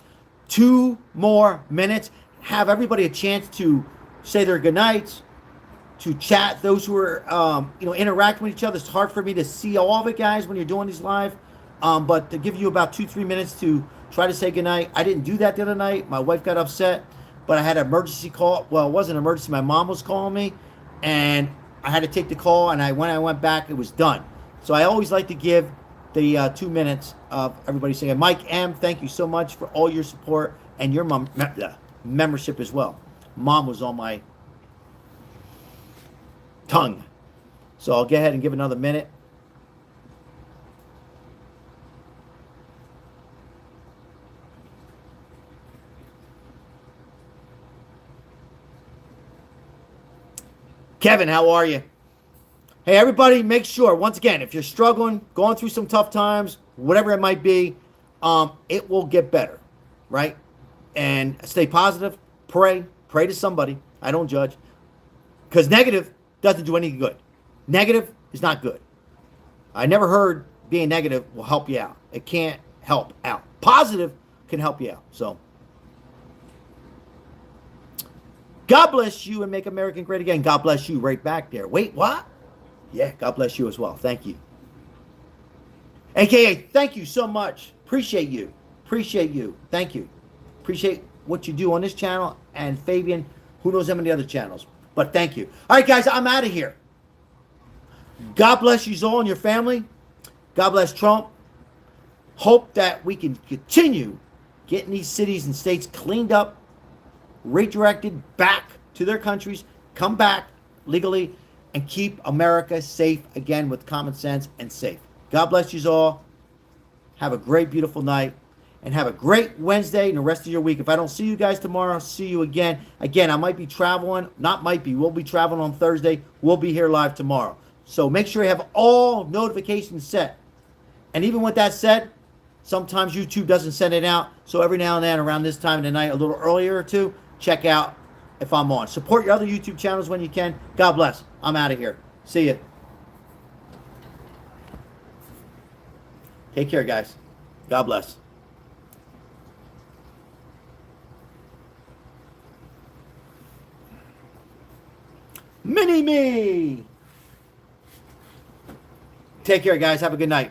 2 more minutes. Have everybody a chance to say their good nights, to chat. Those who are interacting with each other. It's hard for me to see all of it, guys, when you're doing these live. But to give you about 2-3 minutes to try to say goodnight. I didn't do that the other night. My wife got upset, but I had an emergency call. Well, it wasn't an emergency. My mom was calling me, and I had to take the call, and when I went back, it was done. So I always like to give the 2 minutes of everybody saying, Mike M., thank you so much for all your support and your membership as well. Mom was on my tongue. So I'll go ahead and give another minute. Kevin, how are you? Hey, everybody, make sure, once again, if you're struggling, going through some tough times, whatever it might be, it will get better, right? And stay positive, pray to somebody. I don't judge. Because negative doesn't do anything good. Negative is not good. I never heard being negative will help you out. It can't help out. Positive can help you out. So, God bless you and make America great again. God bless you right back there. Wait, what? Yeah, God bless you as well. Thank you. AKA, thank you so much. Appreciate you. Appreciate you. Thank you. Appreciate what you do on this channel. And Fabian, who knows how many other channels. But thank you. All right, guys, I'm out of here. God bless you all and your family. God bless Trump. Hope that we can continue getting these cities and states cleaned up, redirected back to their countries, come back legally, and keep America safe again with common sense and safe. God bless you all. Have a great, beautiful night. And have a great Wednesday and the rest of your week. If I don't see you guys tomorrow, I'll see you again. Again, I might be traveling. Not might be. We'll be traveling on Thursday. We'll be here live tomorrow. So make sure you have all notifications set. And even with that said, sometimes YouTube doesn't send it out. So every now and then around this time of the night, a little earlier or two, check out if I'm on. Support your other YouTube channels when you can. God bless. I'm out of here. See ya. Take care, guys. God bless. Mini me. Take care, guys. Have a good night.